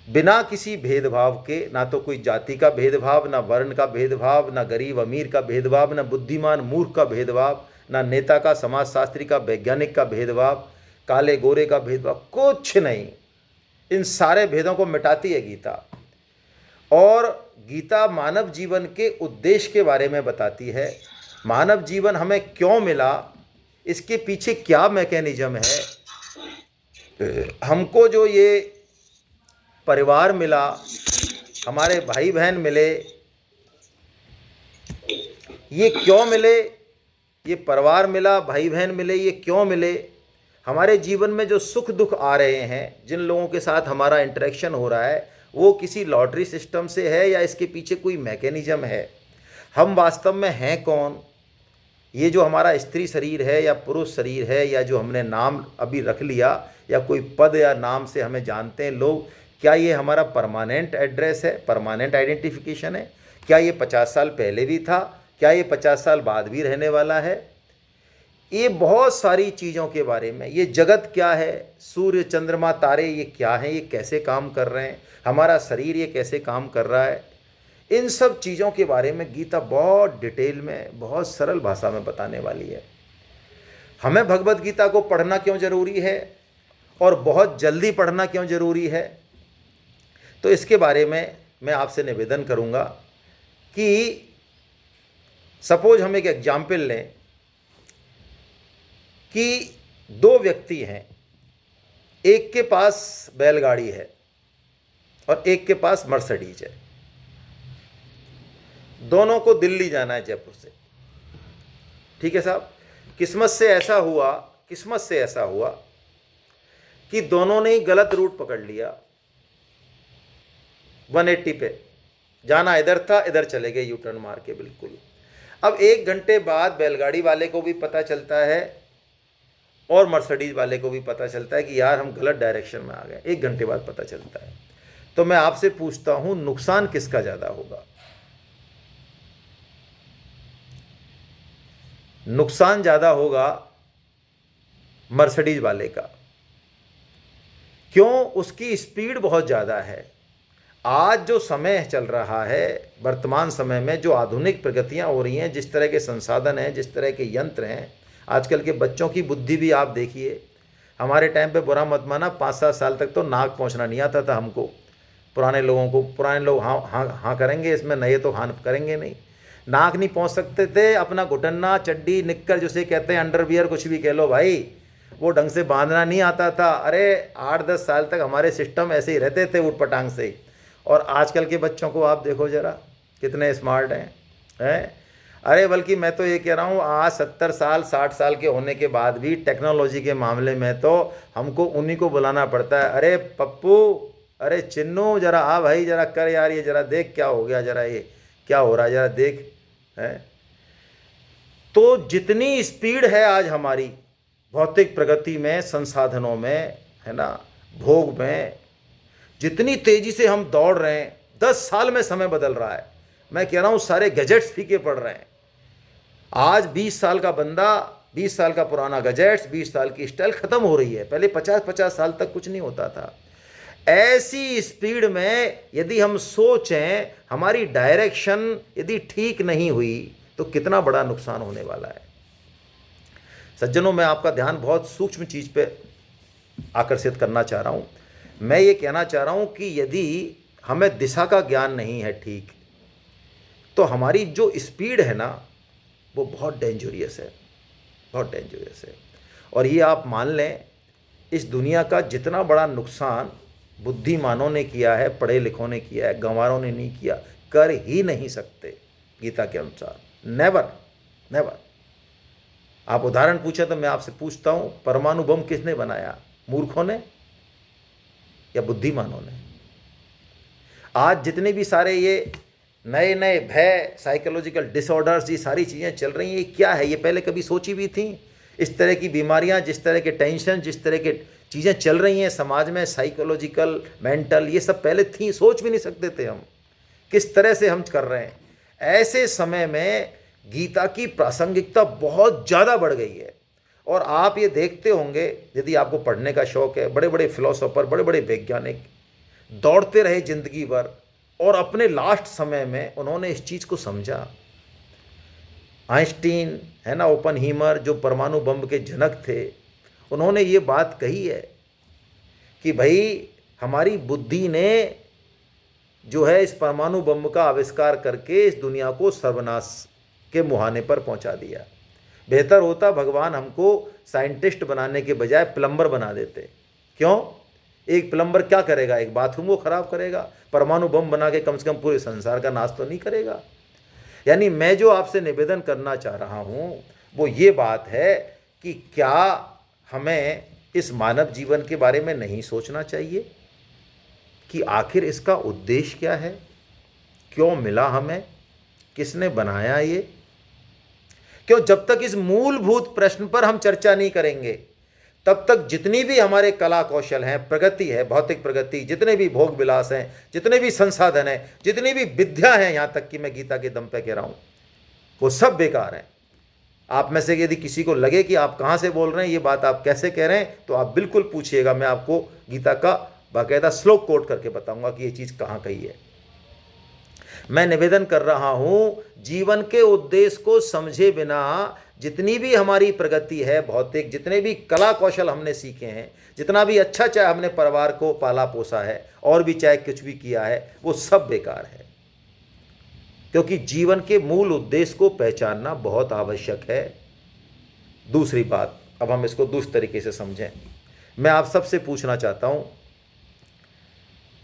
Speaker 1: बिना किसी भेदभाव के। ना तो कोई जाति का भेदभाव, ना वर्ण का भेदभाव, ना गरीब अमीर का भेदभाव, ना बुद्धिमान मूर्ख का भेदभाव, ना नेता का, समाजशास्त्री का, वैज्ञानिक का भेदभाव, काले गोरे का भेदभाव, कुछ नहीं। इन सारे भेदों को मिटाती है गीता। और गीता मानव जीवन के उद्देश्य के बारे में बताती है। मानव जीवन हमें क्यों मिला, इसके पीछे क्या मैकेनिज्म है, हमको जो ये परिवार मिला, हमारे भाई बहन मिले, ये क्यों मिले, ये परिवार मिला, भाई बहन मिले, ये क्यों मिले। हमारे जीवन में जो सुख दुख आ रहे हैं, जिन लोगों के साथ हमारा इंटरेक्शन हो रहा है, वो किसी लॉटरी सिस्टम से है या इसके पीछे कोई मैकेनिज्म है। हम वास्तव में हैं कौन, ये जो हमारा स्त्री शरीर है या पुरुष शरीर है, या जो हमने नाम अभी रख लिया या कोई पद या नाम से हमें जानते हैं लोग, क्या ये हमारा परमानेंट एड्रेस है, परमानेंट आइडेंटिफिकेशन है। क्या ये 50 साल पहले भी था, क्या ये 50 साल बाद भी रहने वाला है। ये बहुत सारी चीज़ों के बारे में, ये जगत क्या है, सूर्य चंद्रमा तारे ये क्या हैं, ये कैसे काम कर रहे हैं, हमारा शरीर ये कैसे काम कर रहा है, इन सब चीज़ों के बारे में गीता बहुत डिटेल में, बहुत सरल भाषा में बताने वाली है। हमें भगवत गीता को पढ़ना क्यों ज़रूरी है और बहुत जल्दी पढ़ना क्यों ज़रूरी है, तो इसके बारे में मैं आपसे निवेदन करूंगा कि सपोज हम एक एग्जाम्पल लें कि 2 व्यक्ति हैं, एक के पास बैलगाड़ी है और एक के पास मर्सिडीज है। दोनों को दिल्ली जाना है जयपुर से, ठीक है साहब। किस्मत से ऐसा हुआ कि दोनों ने ही गलत रूट पकड़ लिया 180 पे, जाना इधर था, इधर चले गए यू टर्न मार के बिल्कुल। अब 1 घंटे बाद बैलगाड़ी वाले को भी पता चलता है और मर्सिडीज वाले को भी पता चलता है कि यार हम गलत डायरेक्शन में आ गए। 1 घंटे बाद पता चलता है। तो मैं आपसे पूछता हूं, नुकसान किसका ज़्यादा होगा? नुकसान ज़्यादा होगा मर्सिडीज वाले का। क्यों? उसकी स्पीड बहुत ज़्यादा है। आज जो समय चल रहा है, वर्तमान समय में जो आधुनिक प्रगतियां हो रही हैं, जिस तरह के संसाधन हैं, जिस तरह के यंत्र हैं, आजकल के बच्चों की बुद्धि भी आप देखिए। हमारे टाइम पे बुरा मत माना, 5-7 साल तक तो नाक पहुंचना नहीं आता था हमको, पुराने लोगों को। पुराने लोग हाँ हाँ हाँ करेंगे इसमें, नए तो हाँ करेंगे नहीं। नाक नहीं पहुंच सकते थे, अपना घुटन्ना, चड्डी, निक्कर जिसे कहते हैं, अंडरवियर, कुछ भी कह लो भाई, वो ढंग से बांधना नहीं आता था। अरे 8-10 साल तक हमारे सिस्टम ऐसे ही रहते थे, उठ पटांग से। और आजकल के बच्चों को आप देखो ज़रा, कितने स्मार्ट हैं। अरे बल्कि मैं तो ये कह रहा हूँ, आज 70 साल 60 साल के होने के बाद भी टेक्नोलॉजी के मामले में तो हमको उन्हीं को बुलाना पड़ता है। अरे पप्पू, अरे चिन्नू, ज़रा आ भाई, ज़रा कर यार, ये ज़रा देख क्या हो गया, ज़रा ये क्या हो रहा है, ज़रा देख। है तो जितनी स्पीड है आज हमारी भौतिक प्रगति में, संसाधनों में, है ना, भोग में, जितनी तेजी से हम दौड़ रहे हैं, 10 साल में समय बदल रहा है। मैं कह रहा हूँ सारे गैजेट्स फीके पड़ रहे हैं। आज 20 साल का बंदा, 20 साल का पुराना गैजेट्स, 20 साल की स्टाइल खत्म हो रही है। पहले 50-50 साल तक कुछ नहीं होता था। ऐसी स्पीड में यदि हम सोचें, हमारी डायरेक्शन यदि ठीक नहीं हुई तो कितना बड़ा नुकसान होने वाला है। सज्जनों, मैं आपका ध्यान बहुत सूक्ष्म चीज़ पे आकर्षित करना चाह रहा हूँ। मैं ये कहना चाह रहा हूँ कि यदि हमें दिशा का ज्ञान नहीं है ठीक, तो हमारी जो स्पीड है ना, वो बहुत डेंजरियस है, बहुत डेंजरियस है। और ये आप मान लें, इस दुनिया का जितना बड़ा नुकसान बुद्धिमानों ने किया है, पढ़े लिखों ने किया है, गंवारों ने नहीं किया, कर ही नहीं सकते गीता के अनुसार। Never never. आप उदाहरण पूछे तो मैं आपसे पूछता हूँ, परमाणु बम किसने बनाया? मूर्खों ने या बुद्धिमानों ने? आज जितने भी सारे ये नए नए भय, साइकोलॉजिकल डिसऑर्डर्स, ये सारी चीज़ें चल रही हैं, ये क्या है? ये पहले कभी सोची भी थी? इस तरह की बीमारियां, जिस तरह के टेंशन, जिस तरह के चीज़ें चल रही हैं समाज में, साइकोलॉजिकल, मेंटल, ये सब पहले थी? सोच भी नहीं सकते थे हम। किस तरह से हम कर रहे हैं। ऐसे समय में गीता की प्रासंगिकता बहुत ज़्यादा बढ़ गई है। और आप ये देखते होंगे, यदि आपको पढ़ने का शौक़ है, बड़े बड़े फिलोसोफर, बड़े बड़े वैज्ञानिक दौड़ते रहे जिंदगी भर, और अपने लास्ट समय में उन्होंने इस चीज़ को समझा। आइंस्टीन, है ना, ओपनहीमर, जो परमाणु बम के जनक थे, उन्होंने ये बात कही है कि भाई हमारी बुद्धि ने जो है इस परमाणु बम का आविष्कार करके इस दुनिया को सर्वनाश के मुहाने पर पहुंचा दिया। बेहतर होता भगवान हमको साइंटिस्ट बनाने के बजाय प्लम्बर बना देते। क्यों? एक प्लम्बर क्या करेगा? एक बाथरूम को खराब करेगा। परमाणु बम बना के कम से कम पूरे संसार का नाश तो नहीं करेगा। यानी मैं जो आपसे निवेदन करना चाह रहा हूँ वो ये बात है कि क्या हमें इस मानव जीवन के बारे में नहीं सोचना चाहिए कि आखिर इसका उद्देश्य क्या है? क्यों मिला हमें? किसने बनाया ये? क्यों? जब तक इस मूलभूत प्रश्न पर हम चर्चा नहीं करेंगे, तब तक जितनी भी हमारे कला कौशल हैं, प्रगति है, भौतिक प्रगति, जितने भी भोग विलास हैं, जितने भी संसाधन हैं, जितनी भी विद्या हैं, यहाँ तक कि मैं गीता के दम पे कह रहा हूँ, वो सब बेकार हैं। आप में से यदि किसी को लगे कि आप कहाँ से बोल रहे हैं, ये बात आप कैसे कह रहे हैं, तो आप बिल्कुल पूछिएगा। मैं आपको गीता का बाकायदा श्लोक कोट करके बताऊंगा कि ये चीज़ कहाँ कही है। मैं निवेदन कर रहा हूँ, जीवन के उद्देश्य को समझे बिना जितनी भी हमारी प्रगति है भौतिक, जितने भी कला कौशल हमने सीखे हैं, जितना भी अच्छा चाहे हमने परिवार को पाला पोसा है, और भी चाहे कुछ भी किया है, वो सब बेकार है। क्योंकि जीवन के मूल उद्देश्य को पहचानना बहुत आवश्यक है। दूसरी बात, अब हम इसको दूसरे तरीके से समझें। मैं आप सबसे पूछना चाहता हूँ,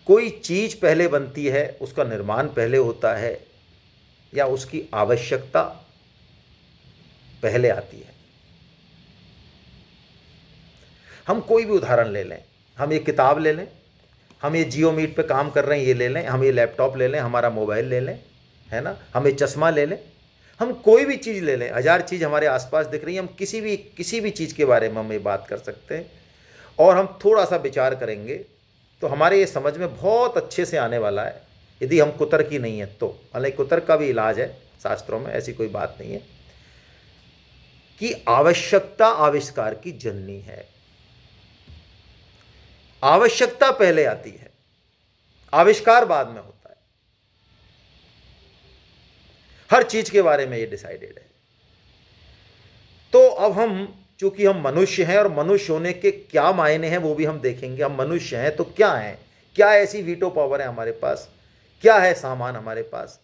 Speaker 1: कोई चीज़ पहले बनती है, उसका निर्माण पहले होता है, या उसकी आवश्यकता पहले आती है? हम कोई भी उदाहरण ले लें, हम एक किताब ले लें, हम ये जियो मीट पे काम कर रहे हैं, ये ले लें, हम ये लैपटॉप ले लें, हमारा मोबाइल ले लें, है ना, हम ये चश्मा ले लें, हम कोई भी चीज़ ले लें, 1000 चीज़ हमारे आसपास दिख रही है, हम किसी भी चीज़ के बारे में हम ये बात कर सकते हैं। और हम थोड़ा सा विचार करेंगे तो हमारे ये समझ में बहुत अच्छे से आने वाला है, यदि हम कुतर्क ही नहीं है तो। हालांकि कुतर्क का भी इलाज है शास्त्रों में, ऐसी कोई बात नहीं है, कि आवश्यकता आविष्कार की जननी है। आवश्यकता पहले आती है, आविष्कार बाद में होता है। हर चीज के बारे में ये डिसाइडेड है। तो अब हम, चूंकि हम मनुष्य हैं और मनुष्य होने के क्या मायने हैं वो भी हम देखेंगे। हम मनुष्य हैं तो क्या हैं, क्या ऐसी वीटो पावर है हमारे पास, क्या है सामान हमारे पास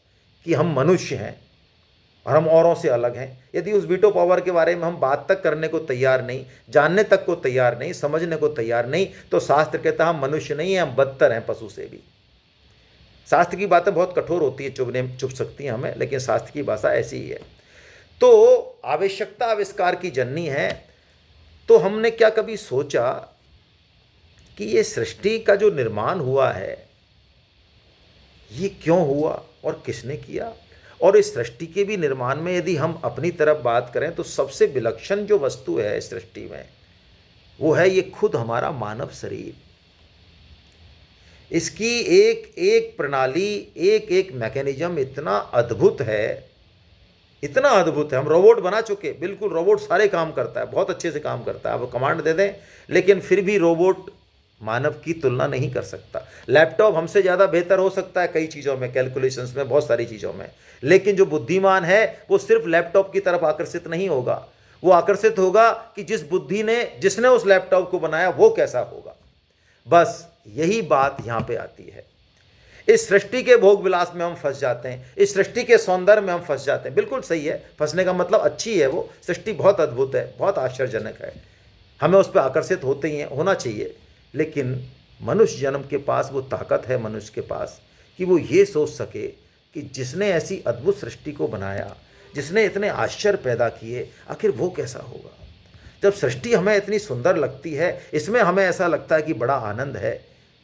Speaker 1: कि हम मनुष्य हैं और हम औरों से अलग हैं। यदि उस वीटो पावर के बारे में हम बात तक करने को तैयार नहीं, जानने तक को तैयार नहीं, समझने को तैयार नहीं, तो शास्त्र कहता है हम मनुष्य नहीं हैं, हम बदतर हैं पशु से भी। शास्त्र की बातें बहुत कठोर होती है, चुभ सकती हैं हमें, लेकिन शास्त्र की भाषा ऐसी ही है। तो आवश्यकता आविष्कार की जननी है। तो हमने क्या कभी सोचा कि ये सृष्टि का जो निर्माण हुआ है ये क्यों हुआ और किसने किया? और इस सृष्टि के भी निर्माण में यदि हम अपनी तरफ बात करें तो सबसे विलक्षण जो वस्तु है इस सृष्टि में वो है ये खुद हमारा मानव शरीर। इसकी एक एक प्रणाली, एक एक मैकेनिज्म इतना अद्भुत है, इतना अद्भुत है। हम रोबोट बना चुके, बिल्कुल रोबोट सारे काम करता है, बहुत अच्छे से काम करता है, आप कमांड दे दें, लेकिन फिर भी रोबोट मानव की तुलना नहीं कर सकता। लैपटॉप हमसे ज़्यादा बेहतर हो सकता है कई चीज़ों में, कैलकुलेशंस में, बहुत सारी चीज़ों में, लेकिन जो बुद्धिमान है वो सिर्फ लैपटॉप की तरफ आकर्षित नहीं होगा, वो आकर्षित होगा कि जिसने उस लैपटॉप को बनाया वो कैसा होगा। बस यही बात यहाँ पे आती है। इस सृष्टि के भोग विलास में हम फंस जाते हैं, इस सृष्टि के सौंदर्य में हम फंस जाते हैं। बिल्कुल सही है, फंसने का मतलब अच्छी है, वो सृष्टि बहुत अद्भुत है, बहुत आश्चर्यजनक है, हमें उस पर आकर्षित होते ही होना चाहिए। लेकिन मनुष्य जन्म के पास वो ताकत है, मनुष्य के पास, कि वो ये सोच सके कि जिसने ऐसी अद्भुत सृष्टि को बनाया, जिसने इतने आश्चर्य पैदा किए, आखिर वो कैसा होगा। जब सृष्टि हमें इतनी सुंदर लगती है, इसमें हमें ऐसा लगता है कि बड़ा आनंद है,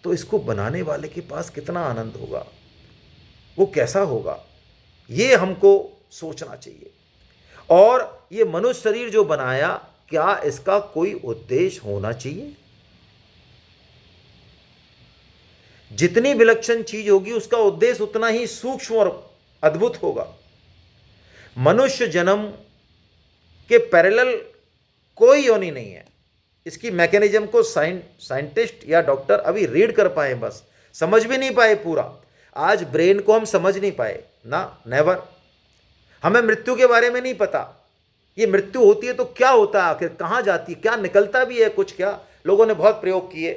Speaker 1: तो इसको बनाने वाले के पास कितना आनंद होगा, वो कैसा होगा, ये हमको सोचना चाहिए। और ये मनुष्य शरीर जो बनाया, क्या इसका कोई उद्देश्य होना चाहिए? जितनी विलक्षण चीज होगी उसका उद्देश्य उतना ही सूक्ष्म और अद्भुत होगा। मनुष्य जन्म के पैरेलल कोई योनि नहीं है। इसकी मैकेनिज्म को साइंटिस्ट या डॉक्टर अभी रीड कर पाए, बस समझ भी नहीं पाए पूरा। आज ब्रेन को हम समझ नहीं पाए ना, नेवर। हमें मृत्यु के बारे में नहीं पता, ये मृत्यु होती है तो क्या होता है, आखिर कहाँ जाती है, क्या निकलता भी है कुछ, क्या लोगों ने बहुत प्रयोग किए।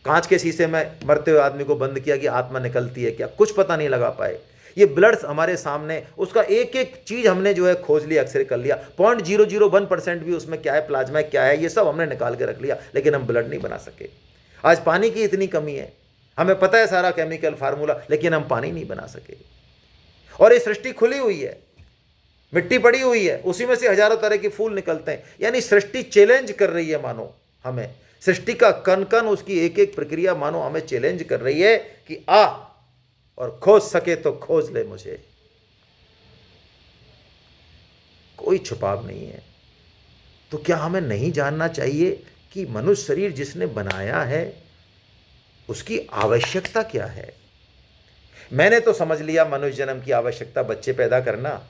Speaker 1: कांच के शीशे में मरते हुए आदमी को बंद किया कि आत्मा निकलती है क्या, कुछ पता नहीं लगा पाए। ये ब्लड हमारे सामने, उसका एक एक चीज हमने जो है खोज लिया, एक्सरे कर लिया, 0.001% भी उसमें क्या है, प्लाज्मा क्या है, ये सब हमने निकाल के रख लिया, लेकिन हम ब्लड नहीं बना सके। आज पानी की इतनी कमी है, हमें पता है सारा केमिकल फार्मूला, लेकिन हम पानी नहीं बना सके। और ये सृष्टि खुली हुई है, मिट्टी पड़ी हुई है, उसी में से हजारों तरह के फूल निकलते हैं। यानी सृष्टि चैलेंज कर रही है मानो हमें, सृष्टि का कण कण, उसकी एक एक प्रक्रिया मानो हमें चैलेंज कर रही है कि आ और खोज सके तो खोज ले मुझे। कोई छुपाव नहीं है। तो क्या हमें नहीं जानना चाहिए कि मनुष्य शरीर जिसने बनाया है उसकी आवश्यकता क्या है? मैंने तो समझ लिया मनुष्य जन्म की आवश्यकता बच्चे पैदा करना,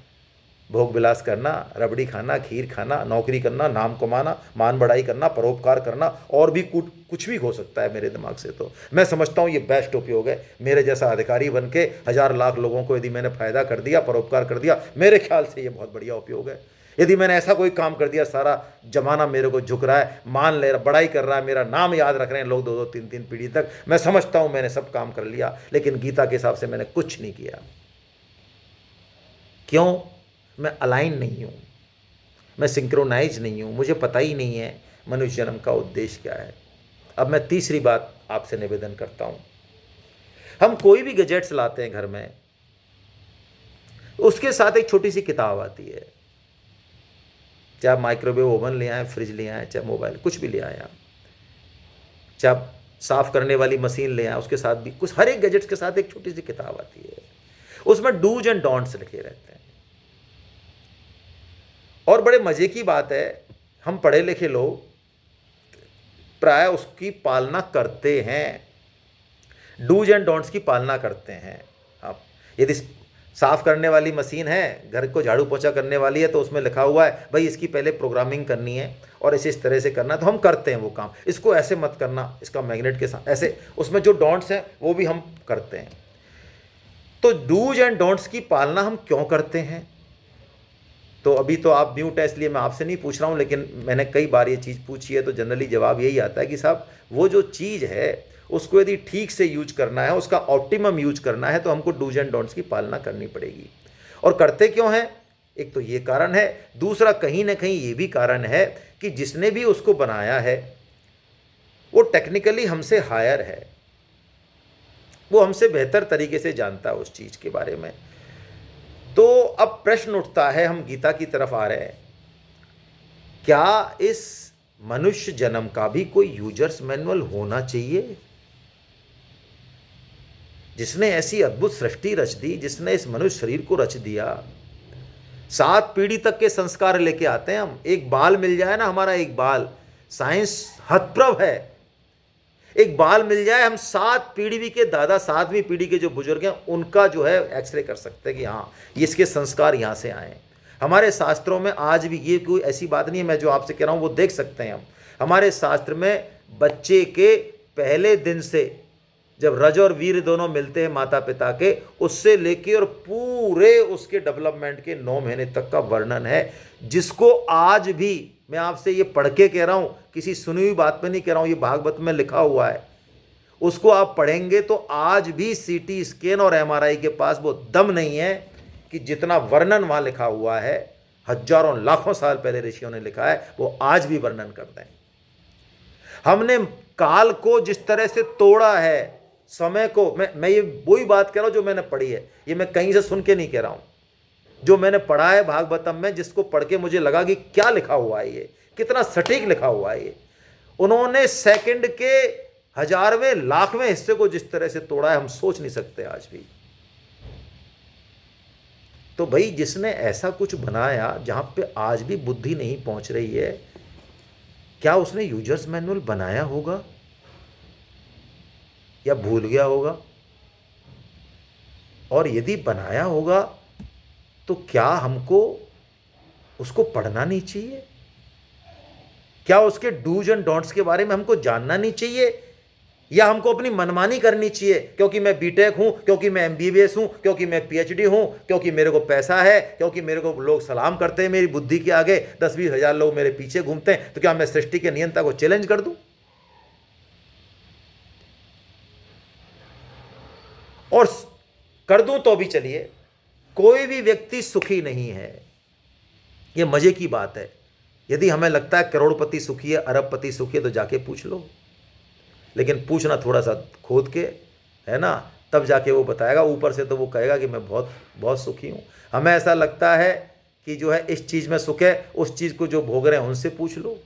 Speaker 1: भोग विलास करना, रबड़ी खाना, खीर खाना, नौकरी करना, नाम कमाना, मान बढ़ाई करना, परोपकार करना, और भी कुछ भी हो सकता है मेरे दिमाग से। तो मैं समझता हूँ ये बेस्ट उपयोग है। मेरे जैसा अधिकारी बन के 1000 लाख लोगों को यदि मैंने फ़ायदा कर दिया, परोपकार कर दिया, मेरे ख्याल से ये बहुत बढ़िया उपयोग है। यदि मैंने ऐसा कोई काम कर दिया, सारा जमाना मेरे को झुक रहा है, मान ले रहा, बड़ाई कर रहा है, मेरा नाम याद रख रहे हैं लोग 2-2, 3-3 पीढ़ी तक, मैं समझता हूँ मैंने सब काम कर लिया। लेकिन गीता के हिसाब से मैंने कुछ नहीं किया। क्यों? मैं अलाइन नहीं हूँ, मैं सिंक्रोनाइज नहीं हूँ, मुझे पता ही नहीं है मनुष्य जन्म का उद्देश्य क्या है। अब मैं तीसरी बात आपसे निवेदन करता हूँ। हम कोई भी गैजेट्स लाते हैं घर में, उसके साथ एक छोटी सी किताब आती है। चाहे आप माइक्रोवेव ओवन ले आए, फ्रिज ले आए, चाहे मोबाइल कुछ भी ले आए आप, चाहे आप साफ करने वाली मशीन ले आए, उसके साथ भी कुछ, हर एक गैजेट्स के साथ एक छोटी सी किताब आती है, उसमें डूज एंड डोंट्स लिखे रहते हैं। और बड़े मजे की बात है, हम पढ़े लिखे लोग प्राय उसकी पालना करते हैं, डूज एंड डोंट्स की पालना करते हैं। आप यदि साफ करने वाली मशीन है, घर को झाड़ू पोछा करने वाली है, तो उसमें लिखा हुआ है भाई इसकी पहले प्रोग्रामिंग करनी है और इस तरह से करना, तो हम करते हैं वो काम, इसको ऐसे मत करना, इसका मैग्नेट के साथ ऐसे, उसमें जो डोंट्स हैं वो भी हम करते हैं। तो डूज एंड डोंट्स की पालना हम क्यों करते हैं? तो अभी तो आप म्यूट है इसलिए मैं आपसे नहीं पूछ रहा हूँ, लेकिन मैंने कई बार ये चीज़ पूछी है, तो जनरली जवाब यही आता है कि साहब वो जो चीज़ है उसको यदि ठीक से यूज करना है, उसका ऑप्टिमम यूज करना है, तो हमको डूज एंड डोंट्स की पालना करनी पड़ेगी। और करते क्यों हैं? एक तो ये कारण है, दूसरा कहीं ना कहीं ये भी कारण है कि जिसने भी उसको बनाया है वो टेक्निकली हमसे हायर है, वो हमसे बेहतर तरीके से जानता है उस चीज़ के बारे में। तो अब प्रश्न उठता है, हम गीता की तरफ आ रहे हैं, क्या इस मनुष्य जन्म का भी कोई यूजर्स मैनुअल होना चाहिए? जिसने ऐसी अद्भुत सृष्टि रच दी, जिसने इस मनुष्य शरीर को रच दिया, 7 पीढ़ी तक के संस्कार लेके आते हैं हम। एक बाल मिल जाए ना, हमारा एक बाल, साइंस हतप्रभ है, एक बाल मिल जाए, हम 7 पीढ़ी के दादा, 7वीं पीढ़ी के जो बुजुर्ग हैं उनका जो है एक्सरे कर सकते हैं कि हाँ इसके संस्कार यहाँ से आए। हमारे शास्त्रों में आज भी ये कोई ऐसी बात नहीं है, मैं जो आपसे कह रहा हूँ वो देख सकते हैं हम। हमारे शास्त्र में बच्चे के पहले दिन से, जब रज और वीर दोनों मिलते हैं माता पिता के, उससे लेके और पूरे उसके डेवलपमेंट के 9 महीने तक का वर्णन है, जिसको आज भी मैं आपसे ये पढ़ के कह रहा हूँ, किसी सुनी हुई बात पे नहीं कह रहा हूँ, ये भागवत में लिखा हुआ है। उसको आप पढ़ेंगे तो आज भी सीटी स्कैन और एमआरआई के पास वो दम नहीं है कि जितना वर्णन वहाँ लिखा हुआ है, हजारों लाखों साल पहले ऋषियों ने लिखा है, वो आज भी वर्णन करते हैं। हमने काल को जिस तरह से तोड़ा है, समय को, मैं ये वही बात कह रहा हूँ जो मैंने पढ़ी है, ये मैं कहीं से सुन के नहीं कह रहा हूँ, जो मैंने पढ़ा है भागवतम में, जिसको पढ़ के मुझे लगा कि क्या लिखा हुआ है, ये कितना सटीक लिखा हुआ है। ये उन्होंने सेकंड के 1000वें लाखवें हिस्से को जिस तरह से तोड़ा है, हम सोच नहीं सकते आज भी। तो भाई जिसने ऐसा कुछ बनाया जहां पे आज भी बुद्धि नहीं पहुंच रही है, क्या उसने यूजर्स मैनुअल बनाया होगा या भूल गया होगा? और यदि बनाया होगा तो क्या हमको उसको पढ़ना नहीं चाहिए? क्या उसके डूज एंड डोंट्स के बारे में हमको जानना नहीं चाहिए? या हमको अपनी मनमानी करनी चाहिए, क्योंकि मैं बीटेक हूं, क्योंकि मैं एमबीबीएस हूं, क्योंकि मैं पीएचडी हूं, क्योंकि मेरे को पैसा है, क्योंकि मेरे को लोग सलाम करते हैं मेरी बुद्धि के आगे, 10-20 हजार लोग मेरे पीछे घूमते हैं, तो क्या मैं सृष्टि के नियंता को चैलेंज कर दूं? और कर दूं तो भी चलिए, कोई भी व्यक्ति सुखी नहीं है। यह मजे की बात है। यदि हमें लगता है करोड़पति सुखी है, अरबपति सुखी है, तो जाके पूछ लो, लेकिन पूछना थोड़ा सा खोद के, है ना, तब जाके वो बताएगा। ऊपर से तो वो कहेगा कि मैं बहुत बहुत सुखी हूँ। हमें ऐसा लगता है कि जो है इस चीज़ में सुख है, उस चीज़ को जो भोग रहे हैं उनसे पूछ लो।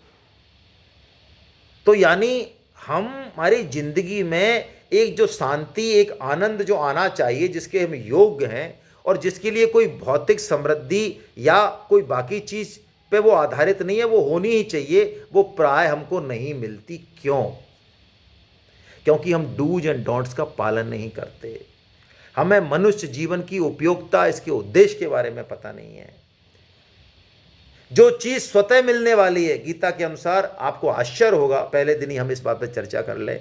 Speaker 1: तो यानी हमारी जिंदगी में एक जो शांति, एक आनंद जो आना चाहिए, जिसके हम योग्य हैं और जिसके लिए कोई भौतिक समृद्धि या कोई बाकी चीज़ पे वो आधारित नहीं है, वो होनी ही चाहिए, वो प्राय हमको नहीं मिलती। क्यों? क्योंकि हम डूज एंड डोंट्स का पालन नहीं करते। हमें मनुष्य जीवन की उपयोगिता, इसके उद्देश्य के बारे में पता नहीं है। जो चीज स्वतः मिलने वाली है, गीता के अनुसार, आपको आश्चर्य होगा, पहले दिन ही हम इस बात पर चर्चा कर लें।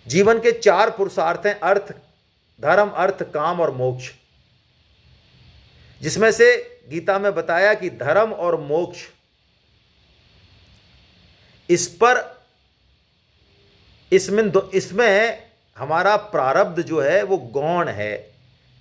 Speaker 1: जीवन के 4 पुरुषार्थ हैं, अर्थ, धर्म, अर्थ, काम और मोक्ष, जिसमें से गीता में बताया कि धर्म और मोक्ष, इस पर इसमें हमारा प्रारब्ध जो है वो गौण है,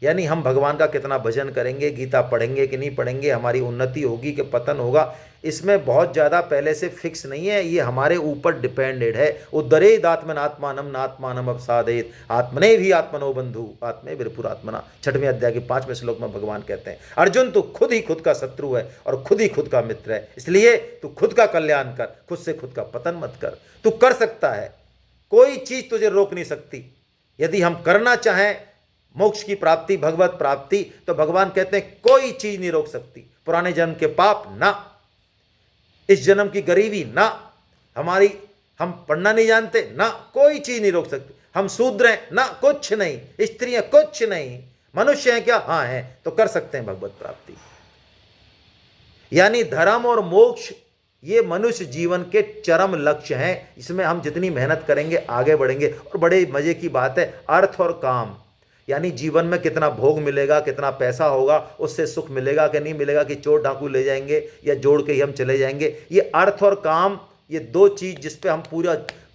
Speaker 1: यानी हम भगवान का कितना भजन करेंगे, गीता पढ़ेंगे कि नहीं पढ़ेंगे, हमारी उन्नति होगी कि पतन होगा, इसमें बहुत ज़्यादा पहले से फिक्स नहीं है, ये हमारे ऊपर डिपेंडेड है। उद्धरेद आत्मनात्मानम नात्मानम अवसादेत आत्मने भी आत्मनो बंधु आत्मे विरपुरात्मना। 6वें अध्याय के 5वें श्लोक में भगवान कहते हैं अर्जुन तू खुद ही खुद का शत्रु है और खुद ही खुद का मित्र है, इसलिए तू खुद का कल्याण कर, खुद से खुद का पतन मत कर। तू कर सकता है, कोई चीज तुझे रोक नहीं सकती। यदि हम करना चाहें मोक्ष की प्राप्ति, भगवत प्राप्ति, तो भगवान कहते हैं कोई चीज नहीं रोक सकती। पुराने जन्म के पाप ना, इस जन्म की गरीबी ना, हम पढ़ना नहीं जानते ना, कोई चीज नहीं रोक सकती। हम शूद्र हैं ना, कुछ नहीं, स्त्रियां कुछ नहीं, मनुष्य हैं क्या, हाँ हैं, तो कर सकते हैं भगवत प्राप्ति। यानी धर्म और मोक्ष ये मनुष्य जीवन के चरम लक्ष्य हैं। इसमें हम जितनी मेहनत करेंगे आगे बढ़ेंगे। और बड़े मजे की बात है, अर्थ और काम, यानी जीवन में कितना भोग मिलेगा, कितना पैसा होगा, उससे सुख मिलेगा कि नहीं मिलेगा, कि चोर डाकू ले जाएंगे या जोड़ के ही हम चले जाएंगे। ये अर्थ और काम, ये दो चीज जिस पे हम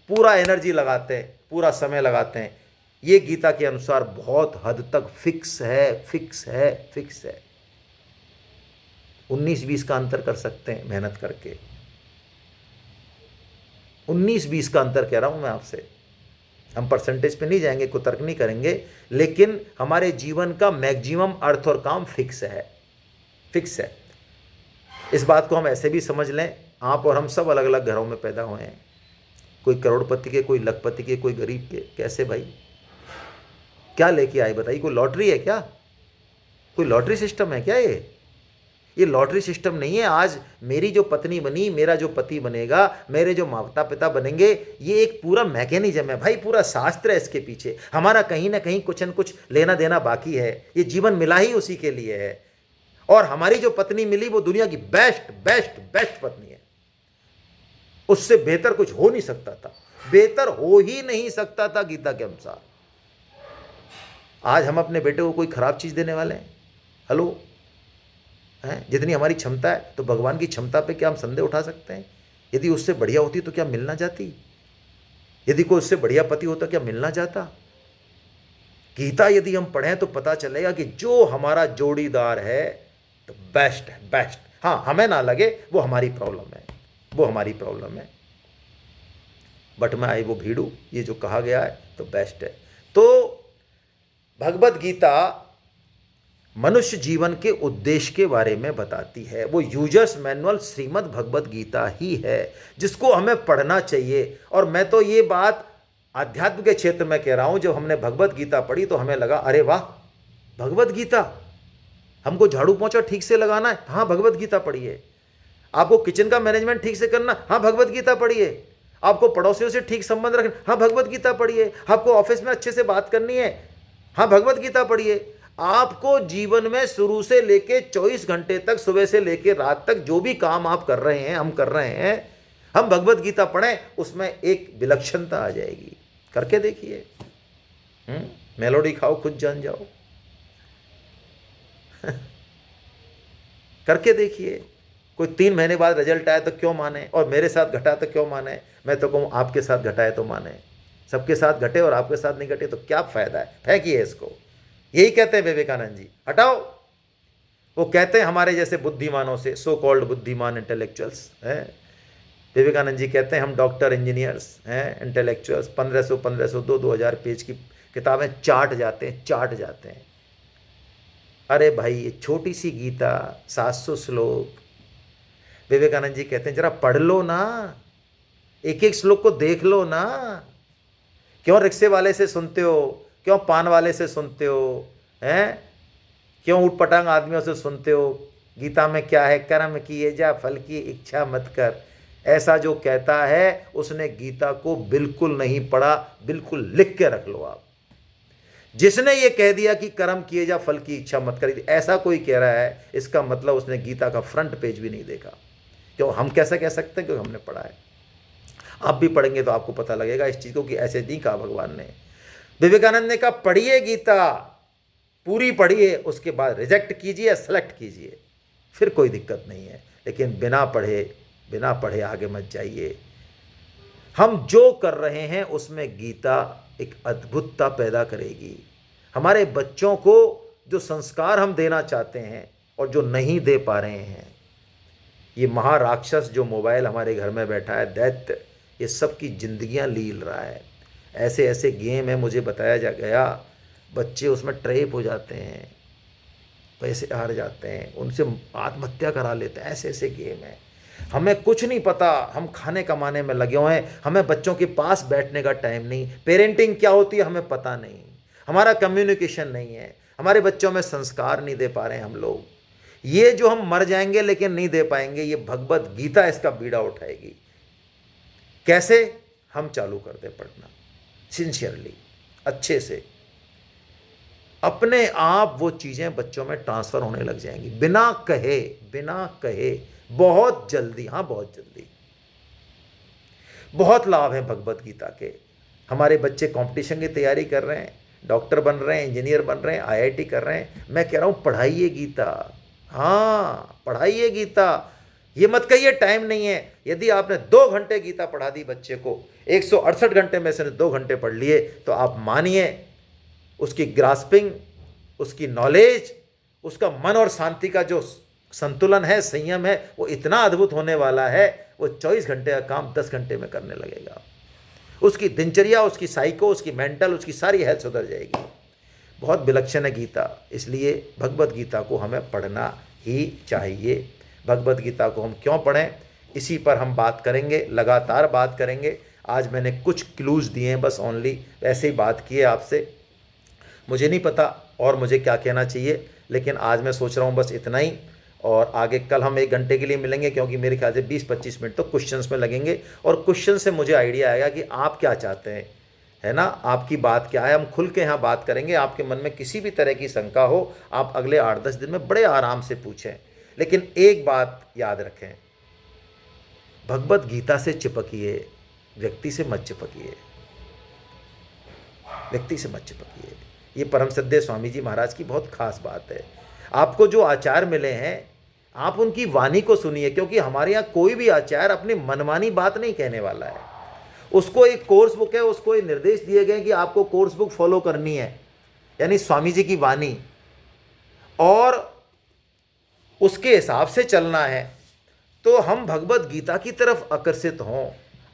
Speaker 1: पूरा एनर्जी लगाते हैं, पूरा समय लगाते हैं, ये गीता के अनुसार बहुत हद तक फिक्स है। 19-20 का अंतर कर सकते हैं मेहनत करके। 19-20 का अंतर कह रहा हूं मैं आपसे। हम परसेंटेज पे नहीं जाएंगे, कोई तर्क नहीं करेंगे, लेकिन हमारे जीवन का मैक्सिमम अर्थ और काम फिक्स है। इस बात को हम ऐसे भी समझ लें, आप और हम सब अलग अलग घरों में पैदा हुए हैं, कोई करोड़पति के, कोई लखपति के, कोई गरीब के। कैसे भाई, क्या लेके आए बताइए? कोई लॉटरी है क्या? कोई लॉटरी सिस्टम है क्या? ये लॉटरी सिस्टम नहीं है। आज मेरी जो पत्नी बनी, मेरा जो पति बनेगा, मेरे जो माता पिता बनेंगे, ये एक पूरा मैकेनिज्म है भाई, पूरा शास्त्र है इसके पीछे। हमारा कहीं ना कहीं कुछ न कुछ लेना देना बाकी है। ये जीवन मिला ही उसी के लिए है। और हमारी जो पत्नी मिली वो दुनिया की बेस्ट पत्नी है। उससे बेहतर कुछ हो नहीं सकता था, बेहतर हो ही नहीं सकता था गीता के अनुसार। आज हम अपने बेटे को कोई खराब चीज देने वाले हैं? हेलो, जितनी हमारी क्षमता है, तो भगवान की क्षमता पे क्या हम संदेह उठा सकते हैं? यदि उससे बढ़िया होती तो क्या मिलना जाती? यदि कोई उससे बढ़िया पति होता क्या मिलना जाता? गीता यदि हम पढ़ें तो पता चलेगा कि जो हमारा जोड़ीदार है तो बेस्ट है, बेस्ट। हाँ, हमें ना लगे वो हमारी प्रॉब्लम है, बट मैं आई वो भीड़ू, ये जो कहा गया है तो बेस्ट है। तो भगवत गीता मनुष्य जीवन के उद्देश्य के बारे में बताती है। वो यूजर्स मैनुअल श्रीमद् भगवत गीता ही है जिसको हमें पढ़ना चाहिए। और मैं तो ये बात आध्यात्म के क्षेत्र में कह रहा हूँ। जब हमने भगवत गीता पढ़ी तो हमें लगा अरे वाह, भगवत गीता, हमको झाड़ू पोंछा ठीक से लगाना है, हाँ भगवत गीता पढ़िए। आपको किचन का मैनेजमेंट ठीक से करना, हाँ भगवत गीता पढ़िए। आपको पड़ोसियों से ठीक संबंध रखना, हाँ भगवत गीता पढ़िए। आपको ऑफिस में अच्छे से बात करनी है, हाँ भगवत गीता पढ़िए। आपको जीवन में शुरू से लेके 24 घंटे तक, सुबह से लेके रात तक जो भी काम आप कर रहे हैं, हम कर रहे हैं, हम भगवत गीता पढ़ें, उसमें एक विलक्षणता आ जाएगी। करके देखिए, मेलोडी खाओ खुद जान जाओ। करके देखिए। कोई 3 महीने बाद रिजल्ट आए तो क्यों माने, और मेरे साथ घटा तो क्यों माने? मैं तो कहूँ आपके साथ घटाए तो माने। सबके साथ घटे और आपके साथ नहीं घटे तो क्या फायदा है? फेंकिए इसको। यही कहते हैं विवेकानंद जी, हटाओ। वो कहते हैं हमारे जैसे बुद्धिमानों से, सो कॉल्ड बुद्धिमान इंटेलेक्चुअल्स हैं। विवेकानंद जी कहते हैं हम डॉक्टर, इंजीनियर्स हैं, इंटेलेक्चुअल्स 1500 2-2000 पेज की किताबें चाट जाते हैं। अरे भाई, ये छोटी सी गीता, 700 श्लोक। विवेकानंद जी कहते हैं जरा पढ़ लो ना, एक एक श्लोक को देख लो ना। क्यों रिक्शे वाले से सुनते हो, क्यों पान वाले से सुनते हो, हैं? क्यों ऊटपटांग आदमियों से सुनते हो? गीता में क्या है? कर्म किए जा, फल की इच्छा मत कर। ऐसा जो कहता है उसने गीता को बिल्कुल नहीं पढ़ा। बिल्कुल लिख के रख लो आप। जिसने ये कह दिया कि कर्म किए जा, फल की इच्छा मत कर, ऐसा कोई कह रहा है, इसका मतलब उसने गीता का फ्रंट पेज भी नहीं देखा। क्यों? हम कैसे कह सकते हैं? क्योंकि हमने पढ़ा है। आप भी पढ़ेंगे तो आपको पता लगेगा इस चीज़ को कि ऐसे नहीं कहा भगवान ने। विवेकानंद ने कहा पढ़िए गीता, पूरी पढ़िए, उसके बाद रिजेक्ट कीजिए, सेलेक्ट कीजिए, फिर कोई दिक्कत नहीं है। लेकिन बिना पढ़े आगे मत जाइए। हम जो कर रहे हैं उसमें गीता एक अद्भुतता पैदा करेगी। हमारे बच्चों को जो संस्कार हम देना चाहते हैं और जो नहीं दे पा रहे हैं, ये महाराक्षस जो मोबाइल हमारे घर में बैठा है, दैत्य, ये सब की जिंदगियां लील रहा है। ऐसे ऐसे गेम है, मुझे बताया जा गया, बच्चे उसमें ट्रैप हो जाते हैं, पैसे हार जाते हैं, उनसे आत्महत्या करा लेते हैं। ऐसे ऐसे गेम है। हमें कुछ नहीं पता, हम खाने कमाने में लगे हुए हैं, हमें बच्चों के पास बैठने का टाइम नहीं। पेरेंटिंग क्या होती है हमें पता नहीं, हमारा कम्युनिकेशन नहीं है, हमारे बच्चों में संस्कार नहीं दे पा रहे हैं हम लोग। ये जो हम मर जाएंगे लेकिन नहीं दे पाएंगे, ये भगवत गीता इसका बीड़ा उठाएगी। कैसे? हम चालू कर दे पढ़ना सिंसियरली, अच्छे से, अपने आप वो चीज़ें बच्चों में ट्रांसफ़र होने लग जाएंगी, बिना कहे बहुत जल्दी। हाँ, बहुत जल्दी। बहुत लाभ है भगवत गीता के। हमारे बच्चे कंपटीशन की तैयारी कर रहे हैं, डॉक्टर बन रहे हैं, इंजीनियर बन रहे हैं, आईआईटी कर रहे हैं। मैं कह रहा हूँ पढ़ाइए गीता। हाँ, पढ़ाइए गीता। ये मत कहिए टाइम नहीं है। यदि आपने 2 घंटे गीता पढ़ा दी बच्चे को, 168 घंटे में से 2 घंटे पढ़ लिए, तो आप मानिए उसकी ग्रास्पिंग, उसकी नॉलेज, उसका मन और शांति का जो संतुलन है, संयम है, वो इतना अद्भुत होने वाला है। वो 24 घंटे का काम 10 घंटे में करने लगेगा। उसकी दिनचर्या, उसकी साइको, उसकी मेंटल, उसकी सारी हेल्थ सुधर जाएगी। बहुत विलक्षण है गीता, इसलिए भगवत गीता को हमें पढ़ना ही चाहिए। भगवत गीता को हम क्यों पढ़ें, इसी पर हम बात करेंगे, लगातार बात करेंगे। आज मैंने कुछ क्लूज़ दिए हैं बस, ओनली ऐसे ही बात की है आपसे। मुझे नहीं पता और मुझे क्या कहना चाहिए, लेकिन आज मैं सोच रहा हूँ बस इतना ही। और आगे कल हम 1 घंटे के लिए मिलेंगे, क्योंकि मेरे ख्याल से 20-25 मिनट तो क्वेश्चंस में लगेंगे, और क्वेश्चन से मुझे आइडिया आएगा कि आप क्या चाहते हैं, है ना, आपकी बात क्या है। हम खुल के यहाँ बात करेंगे। आपके मन में किसी भी तरह की शंका हो, आप अगले 8-10 दिन में बड़े आराम से पूछें। लेकिन एक बात याद रखें, भगवत गीता से चिपकिए, व्यक्ति से मत चिपकिए, व्यक्ति से मत चिपकिए। ये परम श्रद्धेय स्वामी जी महाराज की बहुत खास बात है। आपको जो आचार्य मिले हैं, आप उनकी वाणी को सुनिए, क्योंकि हमारे यहाँ कोई भी आचार्य अपनी मनमानी बात नहीं कहने वाला है। उसको एक कोर्स बुक है, उसको एक निर्देश दिए गए कि आपको कोर्स बुक फॉलो करनी है, यानी स्वामी जी की वाणी, और उसके हिसाब से चलना है। तो हम भगवत गीता की तरफ आकर्षित हों,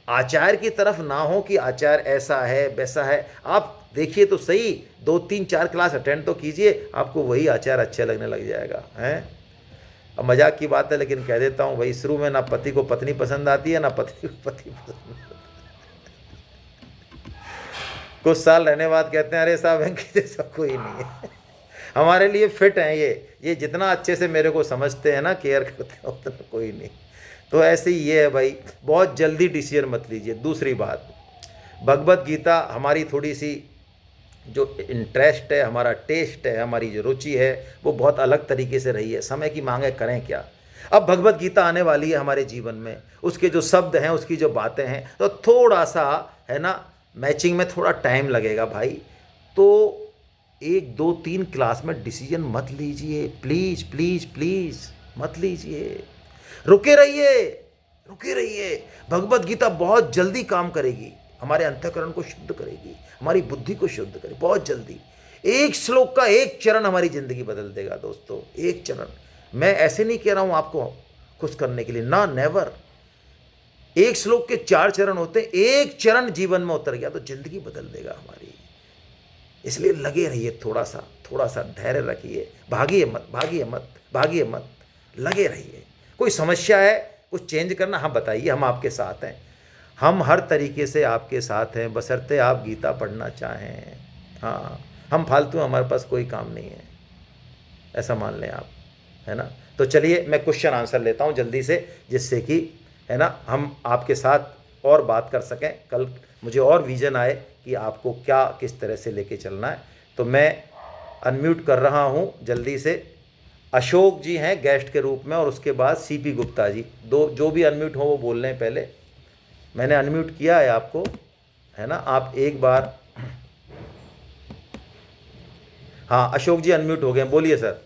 Speaker 1: आचार्य की तरफ ना हो कि आचार्य ऐसा है वैसा है। आप देखिए तो सही, 2-3-4 क्लास अटेंड तो कीजिए, आपको वही आचार्य अच्छे लगने लग जाएगा। हैं, अब मजाक की बात है लेकिन कह देता हूँ भाई, शुरू में ना पति को पत्नी पसंद आती है, ना पति को पति पसंद आता है। कुछ साल रहने बाद कहते हैं अरे साहब इनके जैसा कोई नहीं है। हमारे लिए फिट हैं ये जितना अच्छे से मेरे को समझते हैं ना, केयर करते हैं, उतना कोई नहीं। तो ऐसे ही ये है भाई, बहुत जल्दी डिसीजन मत लीजिए। दूसरी बात, भगवत गीता हमारी थोड़ी सी जो इंटरेस्ट है, हमारा टेस्ट है, हमारी जो रुचि है, वो बहुत अलग तरीके से रही है। समय की मांगे करें क्या। अब भगवत गीता आने वाली है हमारे जीवन में, उसके जो शब्द हैं, उसकी जो बातें हैं, तो थोड़ा सा है ना, मैचिंग में थोड़ा टाइम लगेगा भाई। तो 1-2-3 क्लास में डिसीजन मत लीजिए, प्लीज़ प्लीज़ प्लीज़ मत लीजिए, रुके रहिए। भगवत गीता बहुत जल्दी काम करेगी, हमारे अंतःकरण को शुद्ध करेगी, हमारी बुद्धि को शुद्ध करेगी बहुत जल्दी। एक श्लोक का एक चरण हमारी ज़िंदगी बदल देगा दोस्तों, एक चरण। मैं ऐसे नहीं कह रहा हूँ आपको खुश करने के लिए, ना, नेवर। एक श्लोक के 4 चरण होते हैं, एक चरण जीवन में उतर गया तो ज़िंदगी बदल देगा हमारी। इसलिए लगे रहिए, थोड़ा सा धैर्य रखिए, भागिए मत, लगे रहिए। कोई समस्या है, कुछ चेंज करना, हाँ बताइए, हम आपके साथ हैं। हम हर तरीके से आपके साथ हैं, बशर्ते आप गीता पढ़ना चाहें। हाँ, हम फालतू, हमारे पास कोई काम नहीं है, ऐसा मान लें आप, है ना। तो चलिए मैं क्वेश्चन आंसर लेता हूँ जल्दी से, जिससे कि है ना हम आपके साथ और बात कर सकें। कल मुझे और विजन आए कि आपको क्या किस तरह से लेके चलना है। तो मैं अनम्यूट कर रहा हूँ जल्दी से। अशोक जी हैं गेस्ट के रूप में, और उसके बाद सीपी गुप्ता जी, दो जो भी अनम्यूट हो वो बोल लें। पहले मैंने अनम्यूट किया है आपको, है ना, आप एक बार। हाँ, अशोक जी अनम्यूट हो गए, बोलिए सर।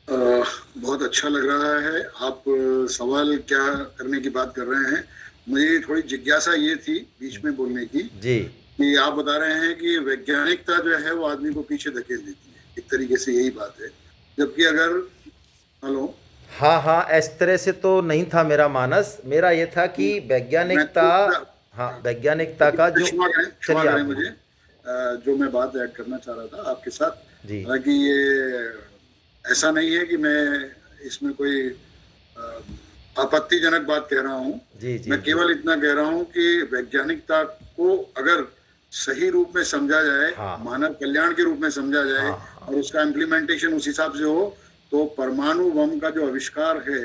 Speaker 5: बहुत अच्छा लग रहा है। आप सवाल क्या करने की बात कर रहे हैं, मुझे थोड़ी जिज्ञासा ये थी बीच में बोलने की
Speaker 1: जी,
Speaker 5: कि आप बता रहे हैं कि वैज्ञानिकता जो है वो आदमी को पीछे धकेल देती है, एक तरीके से यही बात है। जबकि अगर हेलो,
Speaker 1: हाँ हाँ, इस तरह से तो नहीं था मेरा मानस। मेरा ये था कि वैज्ञानिकता, हाँ वैज्ञानिकता का जो,
Speaker 5: क्षमा
Speaker 1: चलिए
Speaker 5: करें
Speaker 1: आप
Speaker 5: मुझे, जो मैं बात ऐड करना चाह रहा था आपके साथ।
Speaker 1: जी
Speaker 5: हालांकि ये ऐसा नहीं है कि मैं इसमें कोई आपत्तिजनक बात कह रहा हूँ।
Speaker 1: जी जी
Speaker 5: मैं केवल इतना कह रहा हूँ कि वैज्ञानिकता को अगर सही रूप में समझा जाए,
Speaker 1: हाँ।
Speaker 5: मानव कल्याण के रूप में समझा जाए,
Speaker 1: हाँ।
Speaker 5: और उसका इम्प्लीमेंटेशन उस हिसाब से हो, तो परमाणु बम का जो आविष्कार है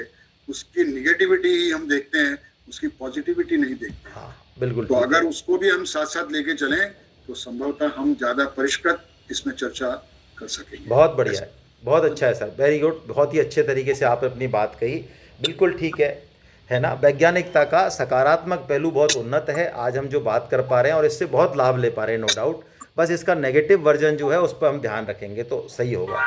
Speaker 5: उसकी निगेटिविटी ही हम देखते हैं, उसकी पॉजिटिविटी नहीं देखते।
Speaker 1: हाँ बिल्कुल
Speaker 5: तो
Speaker 1: ठीक
Speaker 5: अगर
Speaker 1: है।
Speaker 5: उसको भी हम साथ साथ लेके चलें तो संभवतः हम ज्यादा परिष्कृत इसमें चर्चा कर सकेंगे।
Speaker 1: बहुत बढ़िया है, बहुत अच्छा है सर, वेरी गुड। बहुत ही अच्छे तरीके से आपने अपनी बात कही, बिल्कुल ठीक है ना। वैज्ञानिकता का सकारात्मक पहलू बहुत उन्नत है, आज हम जो बात कर पा रहे हैं और इससे बहुत लाभ ले पा रहे हैं, नो डाउट। बस इसका नेगेटिव वर्जन जो है उस पर हम ध्यान रखेंगे तो सही होगा।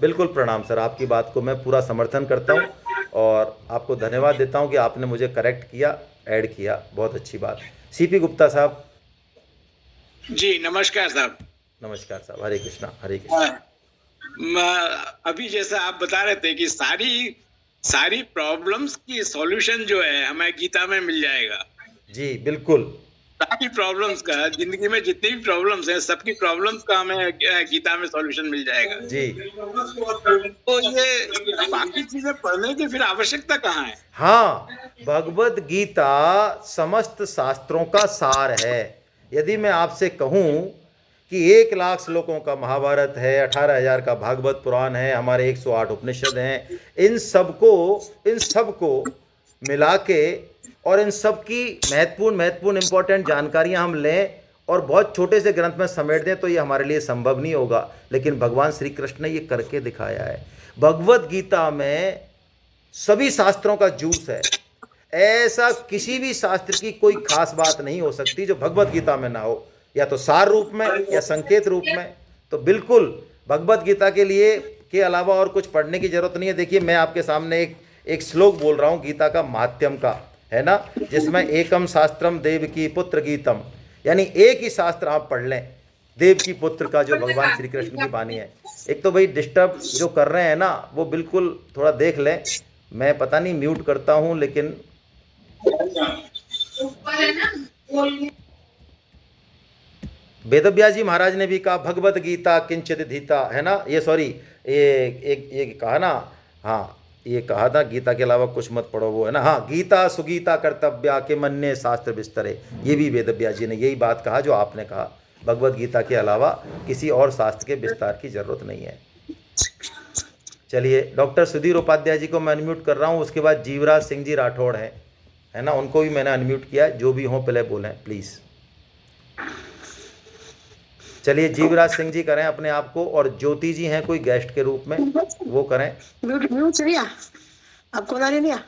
Speaker 1: बिल्कुल प्रणाम सर, आपकी बात को मैं पूरा समर्थन करता हूँ और आपको धन्यवाद देता हूँ कि आपने मुझे करेक्ट किया, ऐड किया, बहुत अच्छी बात। सीपी गुप्ता साहब।
Speaker 6: जी नमस्कार साहब।
Speaker 1: नमस्कार साहब, हरे कृष्णा हरे कृष्णा।
Speaker 6: अभी जैसा आप बता रहे थे कि सारी प्रॉब्लम्स की सॉल्यूशन जो है हमें गीता में मिल जाएगा।
Speaker 1: जी बिल्कुल,
Speaker 6: सारी प्रॉब्लम्स का, जिंदगी में जितनी भी प्रॉब्लम्स हैं सबकी प्रॉब्लम्स का हमें गीता में सॉल्यूशन मिल जाएगा
Speaker 1: जी।
Speaker 6: तो ये बाकी चीजें पढ़ने की फिर आवश्यकता कहाँ है?
Speaker 1: हाँ, भगवद गीता समस्त शास्त्रों का सार है। यदि मैं आपसे कहूँ कि 1,00,000 श्लोकों का महाभारत है, 18,000 का भागवत पुराण है, हमारे 108 उपनिषद हैं, इन सबको मिला के और इन सब की महत्वपूर्ण इंपॉर्टेंट जानकारियाँ हम लें और बहुत छोटे से ग्रंथ में समेट दें तो ये हमारे लिए संभव नहीं होगा, लेकिन भगवान श्री कृष्ण ने ये करके दिखाया है। भगवद गीता में सभी शास्त्रों का जूस है। ऐसा किसी भी शास्त्र की कोई खास बात नहीं हो सकती जो भगवद गीता में ना हो, या तो सार रूप में या संकेत रूप में। तो बिल्कुल भगवद गीता के अलावा और कुछ पढ़ने की जरूरत नहीं है। देखिए मैं आपके सामने एक श्लोक बोल रहा हूँ गीता का महात्म्य का, है ना, जिसमें एकम शास्त्रम देवकी पुत्र गीतम, यानी एक ही शास्त्र आप पढ़ लें देव की पुत्र का, जो भगवान श्री कृष्ण की वाणी है। एक तो भाई डिस्टर्ब जो कर रहे हैं ना वो बिल्कुल थोड़ा देख लें, मैं पता नहीं म्यूट करता हूँ लेकिन वेदव्यास जी महाराज ने भी कहा भगवद गीता किंचित धीता, है ना, ये सॉरी ये कहा ना, हाँ ये कहा था गीता के अलावा कुछ मत पढ़ो, वो है ना, हाँ गीता सुगीता कर्तव्या के मन्य शास्त्र विस्तरे, ये भी वेदव्यास जी ने यही बात कहा जो आपने कहा, भगवद गीता के अलावा किसी और शास्त्र के विस्तार की जरूरत नहीं है। चलिए डॉक्टर सुधीर उपाध्याय जी को मैं अनम्यूट कर रहा हूँ, उसके बाद जीवराज सिंह जी राठौड़ हैं, है ना, उनको भी मैंने अनम्यूट किया, जो भी हों पहले बोलें प्लीज़। चलिए जीवराज सिंह जी करें अपने आप को, और ज्योति जी हैं कोई गेस्ट के रूप में, वो करें।
Speaker 7: म्यूट लिया आपको, ना लिया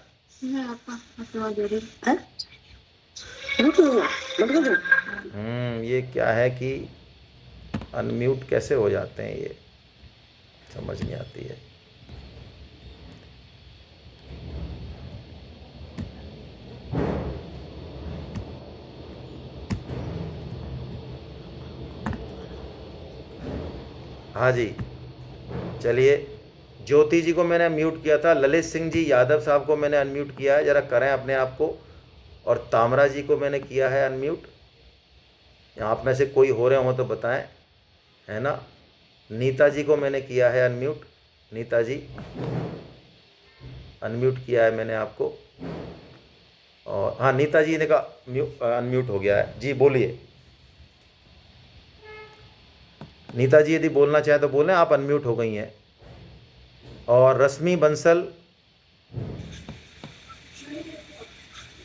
Speaker 1: ये क्या है कि अनम्यूट कैसे हो जाते हैं, ये समझ नहीं आती है। हाँ जी, चलिए ज्योति जी को मैंने म्यूट किया था, ललित सिंह जी यादव साहब को मैंने अनम्यूट किया है, ज़रा करें अपने आप को, और तामरा जी को मैंने किया है अनम्यूट। आप में से कोई हो रहे हो तो बताएं, है ना। नीता जी को मैंने किया है अनम्यूट, नीता जी अनम्यूट किया है मैंने आपको, और हाँ नीता जी ने कहा अनम्यूट हो गया है। जी बोलिए नीता जी, यदि बोलना चाहे तो बोलें, आप अनम्यूट हो गई हैं। और रश्मि बंसल,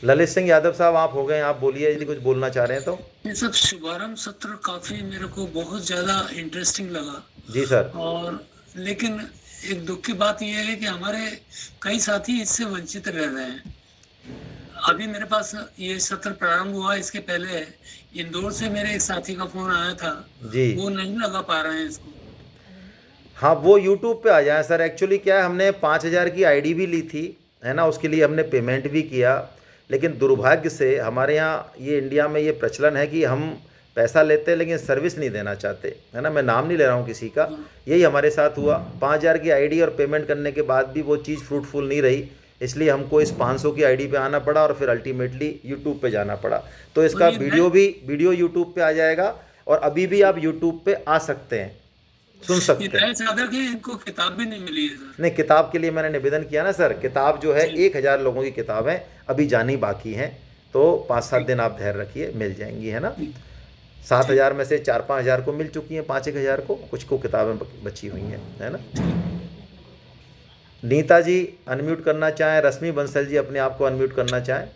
Speaker 1: ललित सिंह यादव साहब आप हो गए, आप बोलिए यदि कुछ बोलना चाह रहे हैं तो।
Speaker 8: ये सब शुभारंभ सत्र काफी मेरे को बहुत ज्यादा इंटरेस्टिंग लगा।
Speaker 1: जी सर।
Speaker 8: और लेकिन एक दुख की बात यह है कि हमारे कई साथी इससे वंचित रह रहे हैं। अभी मेरे पास ये सत्र प्रारंभ हुआ, इसके पहले इंदौर से मेरे एक साथी का फोन आया था
Speaker 1: जी,
Speaker 8: वो नहीं लगा पा रहे हैं इसको।
Speaker 1: हाँ वो यूट्यूब पे आ जाए सर। एक्चुअली क्या है, हमने 5,000 की आईडी भी ली थी, है ना, उसके लिए हमने पेमेंट भी किया, लेकिन दुर्भाग्य से हमारे यहाँ ये इंडिया में ये प्रचलन है कि हम पैसा लेते हैं लेकिन सर्विस नहीं देना चाहते, है ना। मैं नाम नहीं ले रहा हूँ किसी का, यही हमारे साथ हुआ। 5,000 की आईडी और पेमेंट करने के बाद भी वो चीज़ फ्रूटफुल नहीं रही, इसलिए हमको इस 500 की आईडी पे आना पड़ा और फिर अल्टीमेटली यूट्यूब पे जाना पड़ा। तो इसका वीडियो यूट्यूब पे आ जाएगा और अभी भी आप यूट्यूब पे आ सकते हैं, सुन सकते हैं।
Speaker 8: नए साधक हैं, इनको किताब भी नहीं मिली है सर।
Speaker 1: नहीं, किताब के लिए मैंने निवेदन किया ना सर, किताब जो है 1,000 लोगों की किताब है, अभी जानी बाकी हैं, तो 5-7 दिन आप धैर्य रखिए, मिल जाएंगी, है ना। 7,000 में से 4-5 हज़ार को मिल चुकी हैं, 5-1 हज़ार को, कुछ को किताबें बची हुई हैं, है ना। नीता जी अनम्यूट करना चाहें, रश्मि बंसल जी अपने आप को अनम्यूट करना चाहें।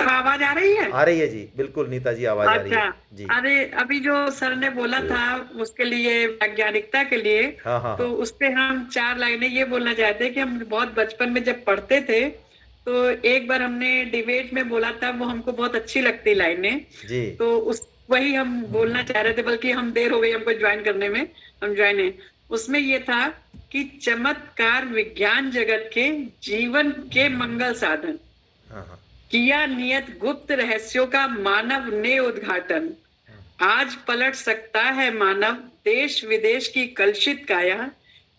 Speaker 9: आवाज आ रही है?
Speaker 1: आ रही है जी, बिल्कुल नीता जी आवाज आ रही है जी।
Speaker 9: अरे अभी जो सर ने बोला था उसके लिए, वैज्ञानिकता के लिए,
Speaker 1: हाँ।
Speaker 9: तो उस पे हम 4 लाइनें ये बोलना चाहते हैं कि हम बहुत बचपन में जब पढ़ते थे तो एक बार हमने डिबेट में बोला था, वो हमको बहुत अच्छी लगती लाइनें
Speaker 1: जी,
Speaker 9: तो वही हम बोलना चाह रहे थे, बल्कि हम देर हो गई हमको ज्वाइन करने में, हम ज्वाइन है। उसमें ये था कि चमत्कार विज्ञान जगत के जीवन के मंगल साधन,
Speaker 1: हाँ।
Speaker 9: किया नियत गुप्त रहस्यों का मानव ने उद्घाटन, आज पलट सकता है मानव देश विदेश की कलुषित काया,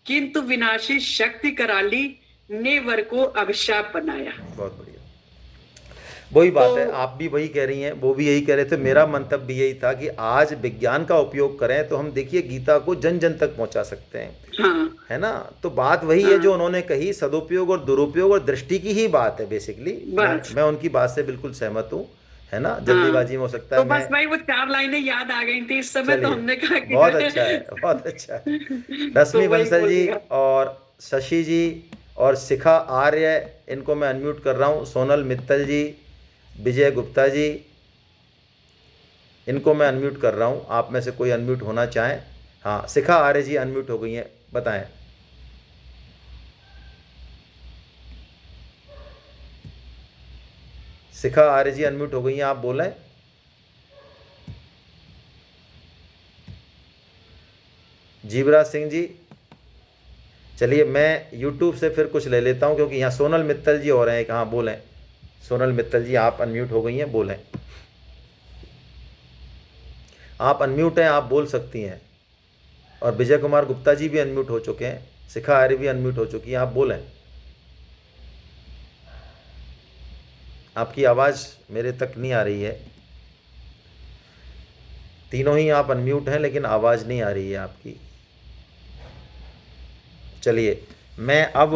Speaker 9: किंतु विनाशी शक्ति कराली ने वर को अभिशाप बनाया।
Speaker 1: बहुत बढ़िया, वही बात है, आप भी वही कह रही हैं, वो भी यही कह रहे थे। मेरा मंतव्य भी यही था कि आज विज्ञान का उपयोग करें तो हम देखिए गीता को जन जन तक पहुंचा सकते हैं,
Speaker 9: हाँ।
Speaker 1: है ना। तो बात वही है जो उन्होंने कही, सदुपयोग और दुरुपयोग और दृष्टि की ही बात है बेसिकली। मैं उनकी बात से बिल्कुल सहमत हूँ, है ना। जल्दीबाजी में हो सकता है,
Speaker 9: तो बस भाई वो 4 लाइनें याद आ गई थी इस समय, तो हमने कहा कि
Speaker 1: बहुत अच्छा है, बहुत अच्छा है। रश्मि बंसल जी और शशि जी और शिखा आर्य, इनको मैं अनम्यूट कर रहा हूँ। सोनल मित्तल जी, विजय गुप्ता जी, इनको मैं अनम्यूट कर रहा हूँ। आप में से कोई अनम्यूट होना चाहें। हाँ, शिखा आर्य जी अनम्यूट हो गई हैं, बताएं। शिखा आर्य जी अनम्यूट हो गई हैं, आप बोलें। जीवराज सिंह जी, चलिए मैं YouTube से फिर कुछ ले लेता हूं, क्योंकि यहाँ सोनल मित्तल जी हो रहे हैं। हाँ बोलें, सोनल मित्तल जी आप अनम्यूट हो गई हैं, बोलें। आप अनम्यूट हैं, आप बोल सकती हैं। और विजय कुमार गुप्ता जी भी अनम्यूट हो चुके हैं, शिखा आर्य भी अनम्यूट हो चुकी हैं, आप बोलें। आपकी आवाज़ मेरे तक नहीं आ रही है। तीनों ही आप अनम्यूट हैं लेकिन आवाज़ नहीं आ रही है आपकी। चलिए मैं अब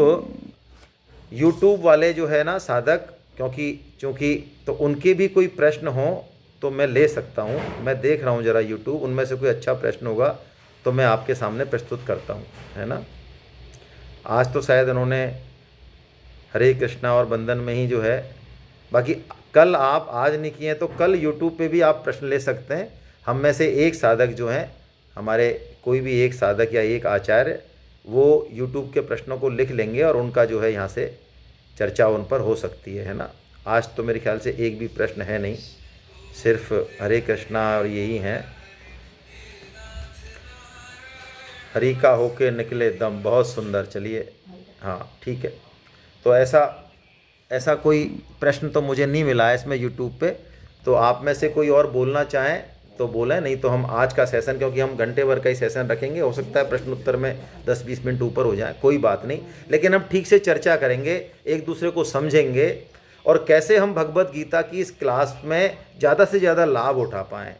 Speaker 1: YouTube वाले जो है ना साधक, क्योंकि तो उनके भी कोई प्रश्न हो तो मैं ले सकता हूँ। मैं देख रहा हूँ ज़रा YouTube, उनमें से कोई अच्छा प्रश्न होगा तो मैं आपके सामने प्रस्तुत करता हूँ, है ना। आज तो शायद उन्होंने हरे कृष्णा और बंधन में ही जो है, बाकी कल आप आज नहीं किए तो कल YouTube पे भी आप प्रश्न ले सकते हैं। हम में से एक साधक जो हैं, हमारे कोई भी एक साधक या एक आचार्य, वो YouTube के प्रश्नों को लिख लेंगे और उनका जो है यहाँ से चर्चा उन पर हो सकती है ना। आज तो मेरे ख्याल से एक भी प्रश्न है नहीं, सिर्फ हरे कृष्णा और यही हैं। हरि का होके निकले दम, बहुत सुंदर। चलिए हाँ ठीक है, तो ऐसा कोई प्रश्न तो मुझे नहीं मिला है इसमें YouTube पे। तो आप में से कोई और बोलना चाहें तो बोलें, नहीं तो हम आज का सेशन, क्योंकि हम घंटे भर का ही सेशन रखेंगे, हो सकता है प्रश्न उत्तर में 10-20 मिनट ऊपर हो जाए, कोई बात नहीं, लेकिन हम ठीक से चर्चा करेंगे, एक दूसरे को समझेंगे और कैसे हम भगवत गीता की इस क्लास में ज़्यादा से ज़्यादा लाभ उठा पाएँ,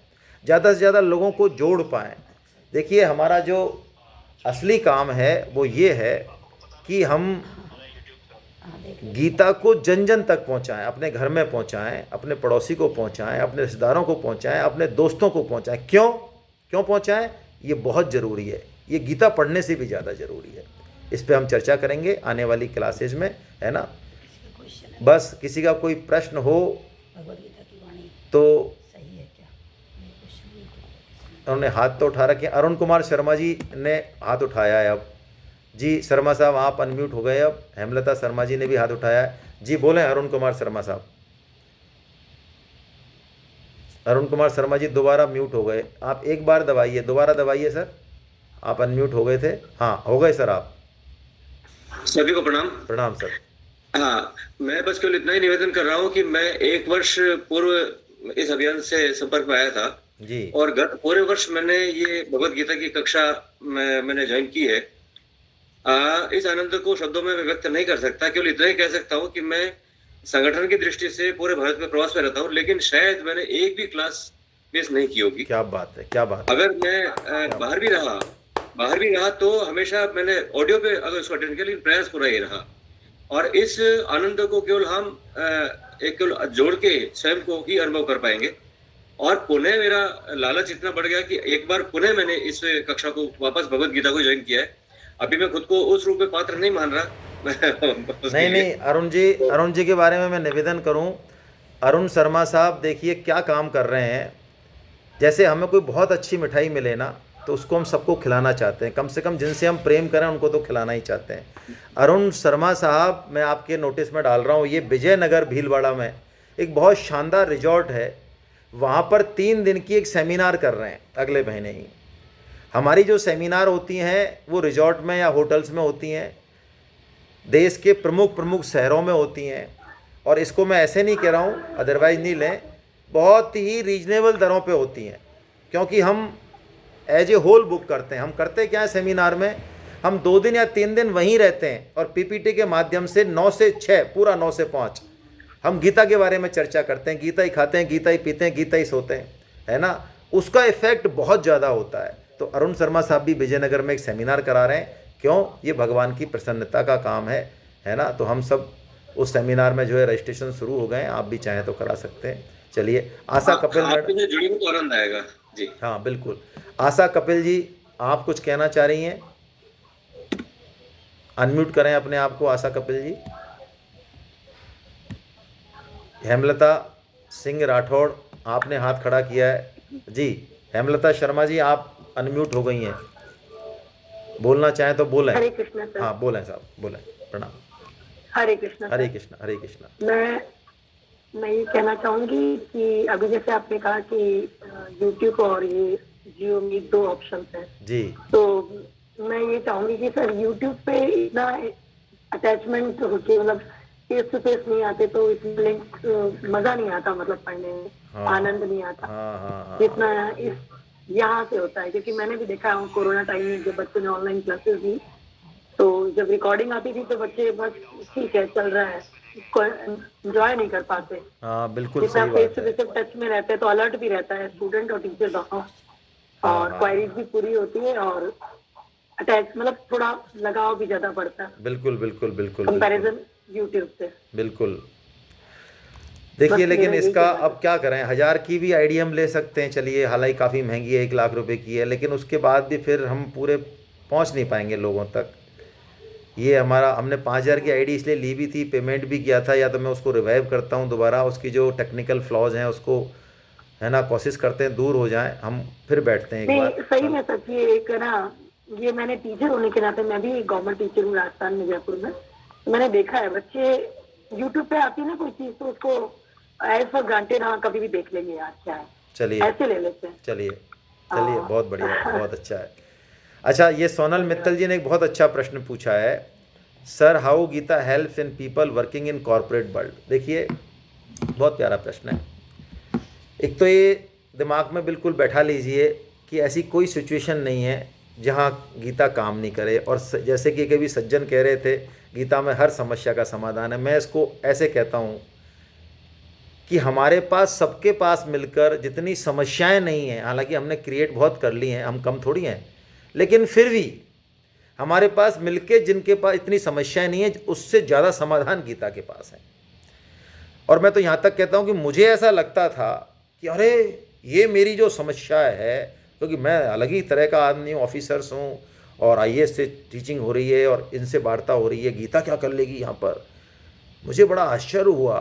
Speaker 1: ज़्यादा से ज़्यादा लोगों को जोड़ पाएँ। देखिए हमारा जो असली काम है वो ये है कि हम गीता को जन जन तक पहुंचाएं, अपने घर में पहुंचाएं, अपने पड़ोसी को पहुंचाएं, अपने रिश्तेदारों को पहुंचाएं, अपने दोस्तों को पहुंचाएं। क्यों पहुंचाएं? ये बहुत ज़रूरी है, ये गीता पढ़ने से भी ज़्यादा ज़रूरी है। इस पे हम चर्चा करेंगे आने वाली क्लासेज में, है ना। बस किसी का कोई प्रश्न हो तो, उन्होंने हाथ तो उठा रखे। अरुण कुमार शर्मा जी ने हाथ उठाया है अब जी। शर्मा साहब आप अनम्यूट हो गए अब। हेमलता शर्मा जी ने भी हाथ उठाया है जी, बोलें अरुण कुमार शर्मा साहब। अरुण कुमार शर्मा जी दोबारा म्यूट हो गए, आप एक बार दबाइए, दोबारा दबाइए सर। आप अनम्यूट हो गए थे, हाँ हो गए सर आप।
Speaker 10: सभी को प्रणाम।
Speaker 1: प्रणाम सर।
Speaker 10: हाँ, मैं बस केवल इतना ही निवेदन कर रहा हूँ कि मैं 1 वर्ष पूर्व इस अभियान से संपर्क में आया था
Speaker 1: जी
Speaker 10: और गत पूरे वर्ष मैंने ये भगवत गीता की कक्षा मैंने ज्वाइन की है। इस आनंद को शब्दों में मैं व्यक्त नहीं कर सकता, केवल इतना ही कह सकता हूँ कि मैं संगठन की दृष्टि से पूरे भारत में प्रवास में रहता हूँ, लेकिन शायद मैंने एक भी क्लास मिस नहीं की होगी।
Speaker 1: क्या बात है, क्या बात है।
Speaker 10: अगर मैं बाहर भी रहा तो हमेशा मैंने ऑडियो पे अगर उसको अटेंड किया, लेकिन प्रयास पूरा ही रहा। और इस आनंद को केवल हम केवल जोड़ के स्वयं को ही अनुभव कर पाएंगे। और पुनः मेरा लालच इतना बढ़ गया कि एक बार पुनः मैंने इस कक्षा को वापस भगवत गीता को ज्वाइन किया है। अभी मैं खुद को उस रूप में पात्र नहीं मान रहा।
Speaker 1: नहीं, अरुण जी के बारे में मैं निवेदन करूं, अरुण शर्मा साहब देखिए क्या काम कर रहे हैं। जैसे हमें कोई बहुत अच्छी मिठाई मिले ना तो उसको हम सबको खिलाना चाहते हैं, कम से कम जिनसे हम प्रेम करें उनको तो खिलाना ही चाहते हैं। अरुण शर्मा साहब, मैं आपके नोटिस में डाल रहा हूँ, ये विजयनगर भीलवाड़ा में एक बहुत शानदार रिजॉर्ट है, वहाँ पर 3 दिन की एक सेमिनार कर रहे हैं अगले महीने ही। हमारी जो सेमिनार होती हैं वो रिजॉर्ट में या होटल्स में होती हैं, देश के प्रमुख शहरों में होती हैं। और इसको मैं ऐसे नहीं कह रहा हूँ अदरवाइज नहीं लें, बहुत ही रीजनेबल दरों पे होती हैं, क्योंकि हम एज ए होल बुक करते हैं। हम करते क्या है सेमिनार में, हम 2 दिन या 3 दिन वहीं रहते हैं और पीपीटी के माध्यम से 9 से 6 पूरा 9 से 5 हम गीता के बारे में चर्चा करते हैं। गीता ही खाते हैं, गीता ही पीते हैं, गीता ही सोते हैं, है ना। उसका इफेक्ट बहुत ज़्यादा होता है। तो अरुण शर्मा साहब भी विजयनगर में एक सेमिनार करा रहे हैं। क्यों? ये भगवान की प्रसन्नता का काम है ना। तो हम सब उस सेमिनार में जो है रजिस्ट्रेशन शुरू हो गए हैं, आप भी चाहें तो करा सकते हैं। चलिए, आशा कपिल मैडम
Speaker 10: जुड़ी तो आनंद आएगा जी।
Speaker 1: हाँ बिल्कुल। आशा कपिल जी, आप कुछ कहना चाह रही हैं? अनम्यूट करें अपने आप को आशा कपिल जी। हेमलता सिंह राठौड़, आपने हाथ खड़ा किया है जी। हेमलता शर्मा जी, आप अनम्यूट हो गई हैं, बोलना चाहें तो बोलें।
Speaker 7: हरे कृष्णा सर।
Speaker 1: हाँ बोलें साहब, बोलें। प्रणाम।
Speaker 7: हरे कृष्णा
Speaker 1: हरे
Speaker 7: सर।
Speaker 1: कृष्णा, हरे कृष्णा।
Speaker 7: मैं ये कहना चाहूंगी कि अभी जैसे आपने कहा कि यूट्यूब और ये जियो मीट 2 ऑप्शन है
Speaker 1: जी,
Speaker 7: तो मैं ये चाहूंगी कि सर यूट्यूब पे इतना अटैचमेंट होके मतलब फेस टू फेस नहीं आते तो इतना लिंक मजा नहीं आता, मतलब पढ़ने में
Speaker 1: हाँ,
Speaker 7: आनंद नहीं आता
Speaker 1: हाँ,
Speaker 7: जितना इस यहाँ से होता है। क्योंकि मैंने भी देखा है कोरोना टाइम में जब बच्चों ने ऑनलाइन क्लासेस दी तो जब रिकॉर्डिंग आती थी तो बच्चे बस ठीक है चल रहा है, एंजॉय नहीं कर पाते।
Speaker 1: हाँ बिल्कुल
Speaker 7: जितना
Speaker 1: सही
Speaker 7: फेस
Speaker 1: बात
Speaker 7: टू
Speaker 1: है।
Speaker 7: फेस टच में रहते हैं तो अलर्ट भी रहता है स्टूडेंट और टीचर दोनों, और क्वारीज भी पूरी होती है और अटैच मतलब थोड़ा लगाव भी ज्यादा बढ़ता है
Speaker 1: बिल्कुल बिल्कुल बिल्कुल
Speaker 7: कंपैरिजन यूट्यूब से।
Speaker 1: बिल्कुल। देखिए, लेकिन इसका अब क्या करें, 1000 की भी आईडी हम ले सकते हैं, चलिए, हालांकि काफ़ी महंगी है, 1 लाख रुपए की है, लेकिन उसके बाद भी फिर हम पूरे पहुंच नहीं पाएंगे लोगों तक। ये हमने 5000 की आईडी इसलिए ली भी थी, पेमेंट भी किया था, या तो मैं उसको रिवाइव करता हूं दोबारा, उसकी जो टेक्निकल फ्लॉज हैं उसको, है ना, कोशिश करते हैं दूर हो जाएं, हम फिर बैठते हैं एक
Speaker 7: नहीं
Speaker 1: बार।
Speaker 7: सही में सच ये एक ना, ये मैंने टीचर होने के नाते, मैं भी गवर्नमेंट टीचर हूँ राजस्थान में जयपुर में, तो मैंने देखा है बच्चे यूट्यूब पे आती है ना कोई चीज तो उसको एज फॉर ग्रांटेड, हाँ कभी भी देख लेंगे यार क्या है,
Speaker 1: चलिए
Speaker 7: ऐसे ले लेते हैं।
Speaker 1: चलिए, बहुत बढ़िया, बहुत अच्छा है। अच्छा, ये सोनल मित्तल जी ने एक बहुत अच्छा प्रश्न पूछा है, sir how Gita helps in people working in corporate world. देखिए, बहुत प्यारा प्रश्न है। एक तो ये दिमाग में बिल्कुल बैठा लीजिए कि ऐसी कोई सिचुएशन नहीं है जहाँ गीता काम नहीं करे। और जैसे कि कभी सज्जन कह रहे थे, गीता में हर समस्या का समाधान है। मैं इसको ऐसे कहता हूँ कि हमारे पास, सबके पास मिलकर जितनी समस्याएं नहीं हैं, हालांकि हमने क्रिएट बहुत कर ली हैं, हम कम थोड़ी हैं, लेकिन फिर भी हमारे पास मिलके जिनके पास इतनी समस्याएं नहीं है, उससे ज़्यादा समाधान गीता के पास है। और मैं तो यहाँ तक कहता हूँ कि मुझे ऐसा लगता था कि अरे ये मेरी जो समस्या है, क्योंकि मैं अलग ही तरह का आदमी हूँ, ऑफिसर्स हूँ और आईएएस से टीचिंग हो रही है और इनसे वार्ता हो रही है, गीता क्या कर लेगी यहाँ पर। मुझे बड़ा आश्चर्य हुआ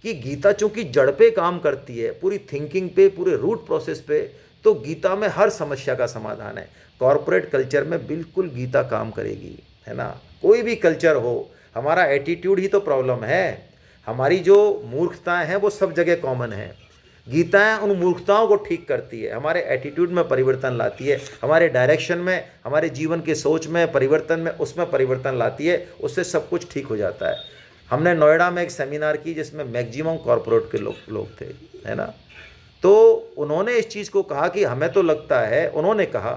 Speaker 1: कि गीता चूँकि जड़ पे काम करती है, पूरी थिंकिंग पे, पूरे रूट प्रोसेस पे, तो गीता में हर समस्या का समाधान है। कॉर्पोरेट कल्चर में बिल्कुल गीता काम करेगी, है ना। कोई भी कल्चर हो, हमारा एटीट्यूड ही तो प्रॉब्लम है। हमारी जो मूर्खताएं हैं वो सब जगह कॉमन है। गीताएं उन मूर्खताओं को ठीक करती है, हमारे एटीट्यूड में परिवर्तन लाती है, हमारे डायरेक्शन में, हमारे जीवन के सोच में परिवर्तन में, उसमें परिवर्तन लाती है, उससे सब कुछ ठीक हो जाता है। हमने नोएडा में एक सेमिनार की जिसमें मैक्सिमम कॉरपोरेट के लोग थे, है ना। तो उन्होंने इस चीज़ को कहा कि हमें तो लगता है, उन्होंने कहा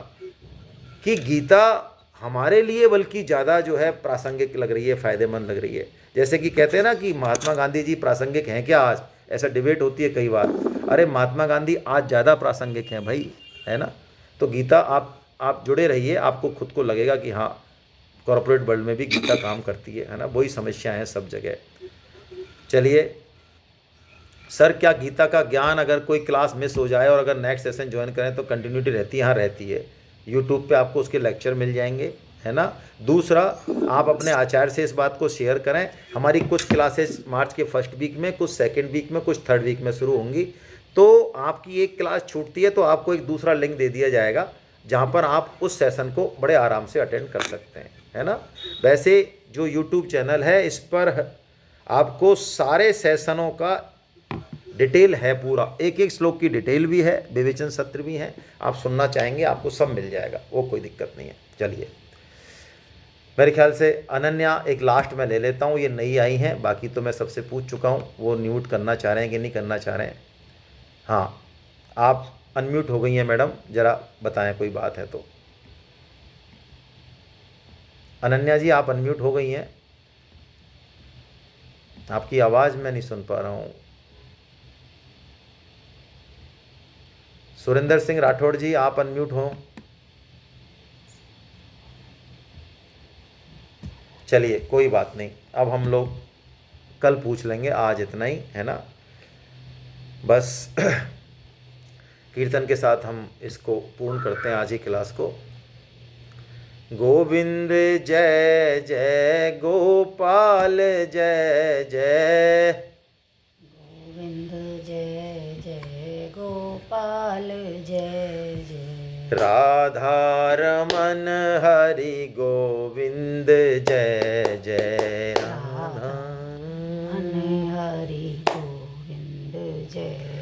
Speaker 1: कि गीता हमारे लिए बल्कि ज़्यादा जो है प्रासंगिक लग रही है, फ़ायदेमंद लग रही है। जैसे कि कहते हैं ना कि महात्मा गांधी जी प्रासंगिक हैं क्या आज, ऐसा डिबेट होती है कई बार। अरे महात्मा गांधी आज ज़्यादा प्रासंगिक हैं भाई, है ना। तो गीता आप जुड़े रहिए, आपको खुद को लगेगा कि हाँ कॉर्पोरेट वर्ल्ड में भी गीता काम करती है ना। वही समस्याएं हैं सब जगह। चलिए सर, क्या गीता का ज्ञान अगर कोई क्लास मिस हो जाए और अगर नेक्स्ट सेशन ज्वाइन करें तो कंटिन्यूटी रहती है? हाँ रहती है। यूट्यूब पे आपको उसके लेक्चर मिल जाएंगे, है ना। दूसरा, आप अपने आचार्य से इस बात को शेयर करें। हमारी कुछ क्लासेस मार्च के फर्स्ट वीक में, कुछ सेकेंड वीक में, कुछ थर्ड वीक में शुरू होंगी। तो आपकी एक क्लास छूटती है तो आपको एक दूसरा लिंक दे दिया जाएगा जहाँ पर आप उस सेशन को बड़े आराम से अटेंड कर सकते हैं, है ना। वैसे जो यूट्यूब चैनल है इस पर आपको सारे सेशनों का डिटेल है, पूरा एक एक श्लोक की डिटेल भी है, विवेचन सत्र भी हैं। आप सुनना चाहेंगे आपको सब मिल जाएगा, वो कोई दिक्कत नहीं है। चलिए मेरे ख्याल से अनन्या एक लास्ट में ले लेता हूँ, ये नई आई हैं, बाकी तो मैं सबसे पूछ चुका हूँ वो म्यूट करना चाह रहे हैं कि नहीं करना चाह रहे हैं। हाँ आप अनम्यूट हो गई हैं मैडम, ज़रा बताएं कोई बात है तो। अनन्या जी आप अनम्यूट हो गई हैं, आपकी आवाज़ मैं नहीं सुन पा रहा हूँ। सुरेंद्र सिंह राठौड़ जी आप अनम्यूट हो। चलिए कोई बात नहीं, अब हम लोग कल पूछ लेंगे, आज इतना ही, है ना। बस कीर्तन के साथ हम इसको पूर्ण करते हैं आज ही क्लास को। गोविंद जय जय गोपाल जय जय,
Speaker 2: गोविंद जय जय गोपाल जय जय,
Speaker 1: राधा रमन हरि गोविंद जय जय, राधा
Speaker 2: हरि गोविंद जय जय,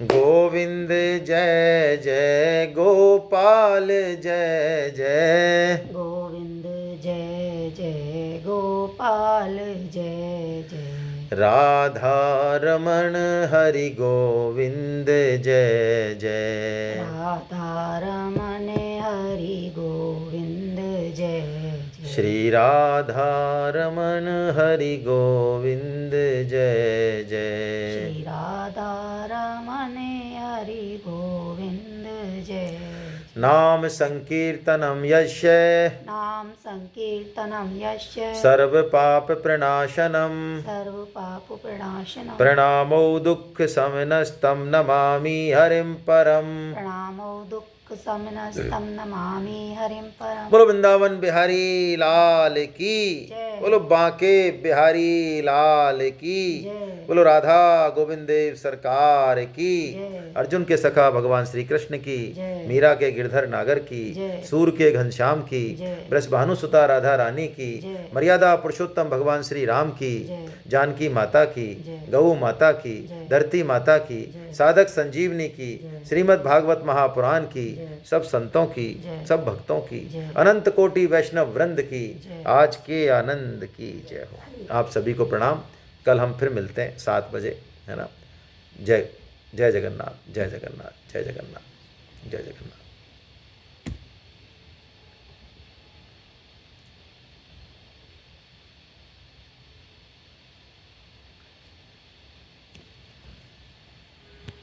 Speaker 1: गोविंद जय जय गोपाल जय जय,
Speaker 2: गोविंद जय जय गोपाल जय जय,
Speaker 1: राधा रमण हरि गोविंद जय जय,
Speaker 2: राधा रमन हरि गोविंद जय जय,
Speaker 1: श्री राधा रमण हरि गोविंद जय जय,
Speaker 2: श्री राधा रमन हरि गोविंद जय जय,
Speaker 1: नाम संकीर्तनम यस्य,
Speaker 2: नाम संकीर्तनम यस्य,
Speaker 1: सर्व पाप प्रणाशनम,
Speaker 2: सर्व पाप प्रणाशनम,
Speaker 1: प्रणामो दुःख समनस्तं नमामि हरिं परम,
Speaker 2: प्रणामो दुःख समनस्तं नमामि हरिं परम।
Speaker 1: बोलो वृंदावन बिहारी लाल की,
Speaker 2: जय।
Speaker 1: बोलो बांके बिहारी लाल की,
Speaker 2: जय।
Speaker 1: बोलो राधा गोविंद देव सरकार की,
Speaker 2: जय।
Speaker 1: अर्जुन के सखा भगवान श्री कृष्ण की,
Speaker 2: जय।
Speaker 1: मीरा के गिरधर नागर की,
Speaker 2: जय।
Speaker 1: सूर के घनश्याम की,
Speaker 2: जय।
Speaker 1: वृषभानु सुता राधा रानी की,
Speaker 2: जय।
Speaker 1: मर्यादा पुरुषोत्तम भगवान श्री राम की,
Speaker 2: जय।
Speaker 1: जानकी माता की,
Speaker 2: जय।
Speaker 1: गौ माता की,
Speaker 2: जय।
Speaker 1: धरती माता की,
Speaker 2: जय।
Speaker 1: साधक संजीवनी की,
Speaker 2: जय।
Speaker 1: श्रीमद् भागवत महापुराण की,
Speaker 2: जय।
Speaker 1: सब संतों की,
Speaker 2: जय।
Speaker 1: सब भक्तों की,
Speaker 2: जय।
Speaker 1: अनंत कोटि वैष्णव वृंद की,
Speaker 2: जय।
Speaker 1: आज के आनंद की जय हो। आप सभी को प्रणाम। कल हम फिर मिलते हैं 7 बजे, है ना। जय जय जगन्नाथ, जय जगन्नाथ, जय जगन्नाथ, जय जगन्नाथ।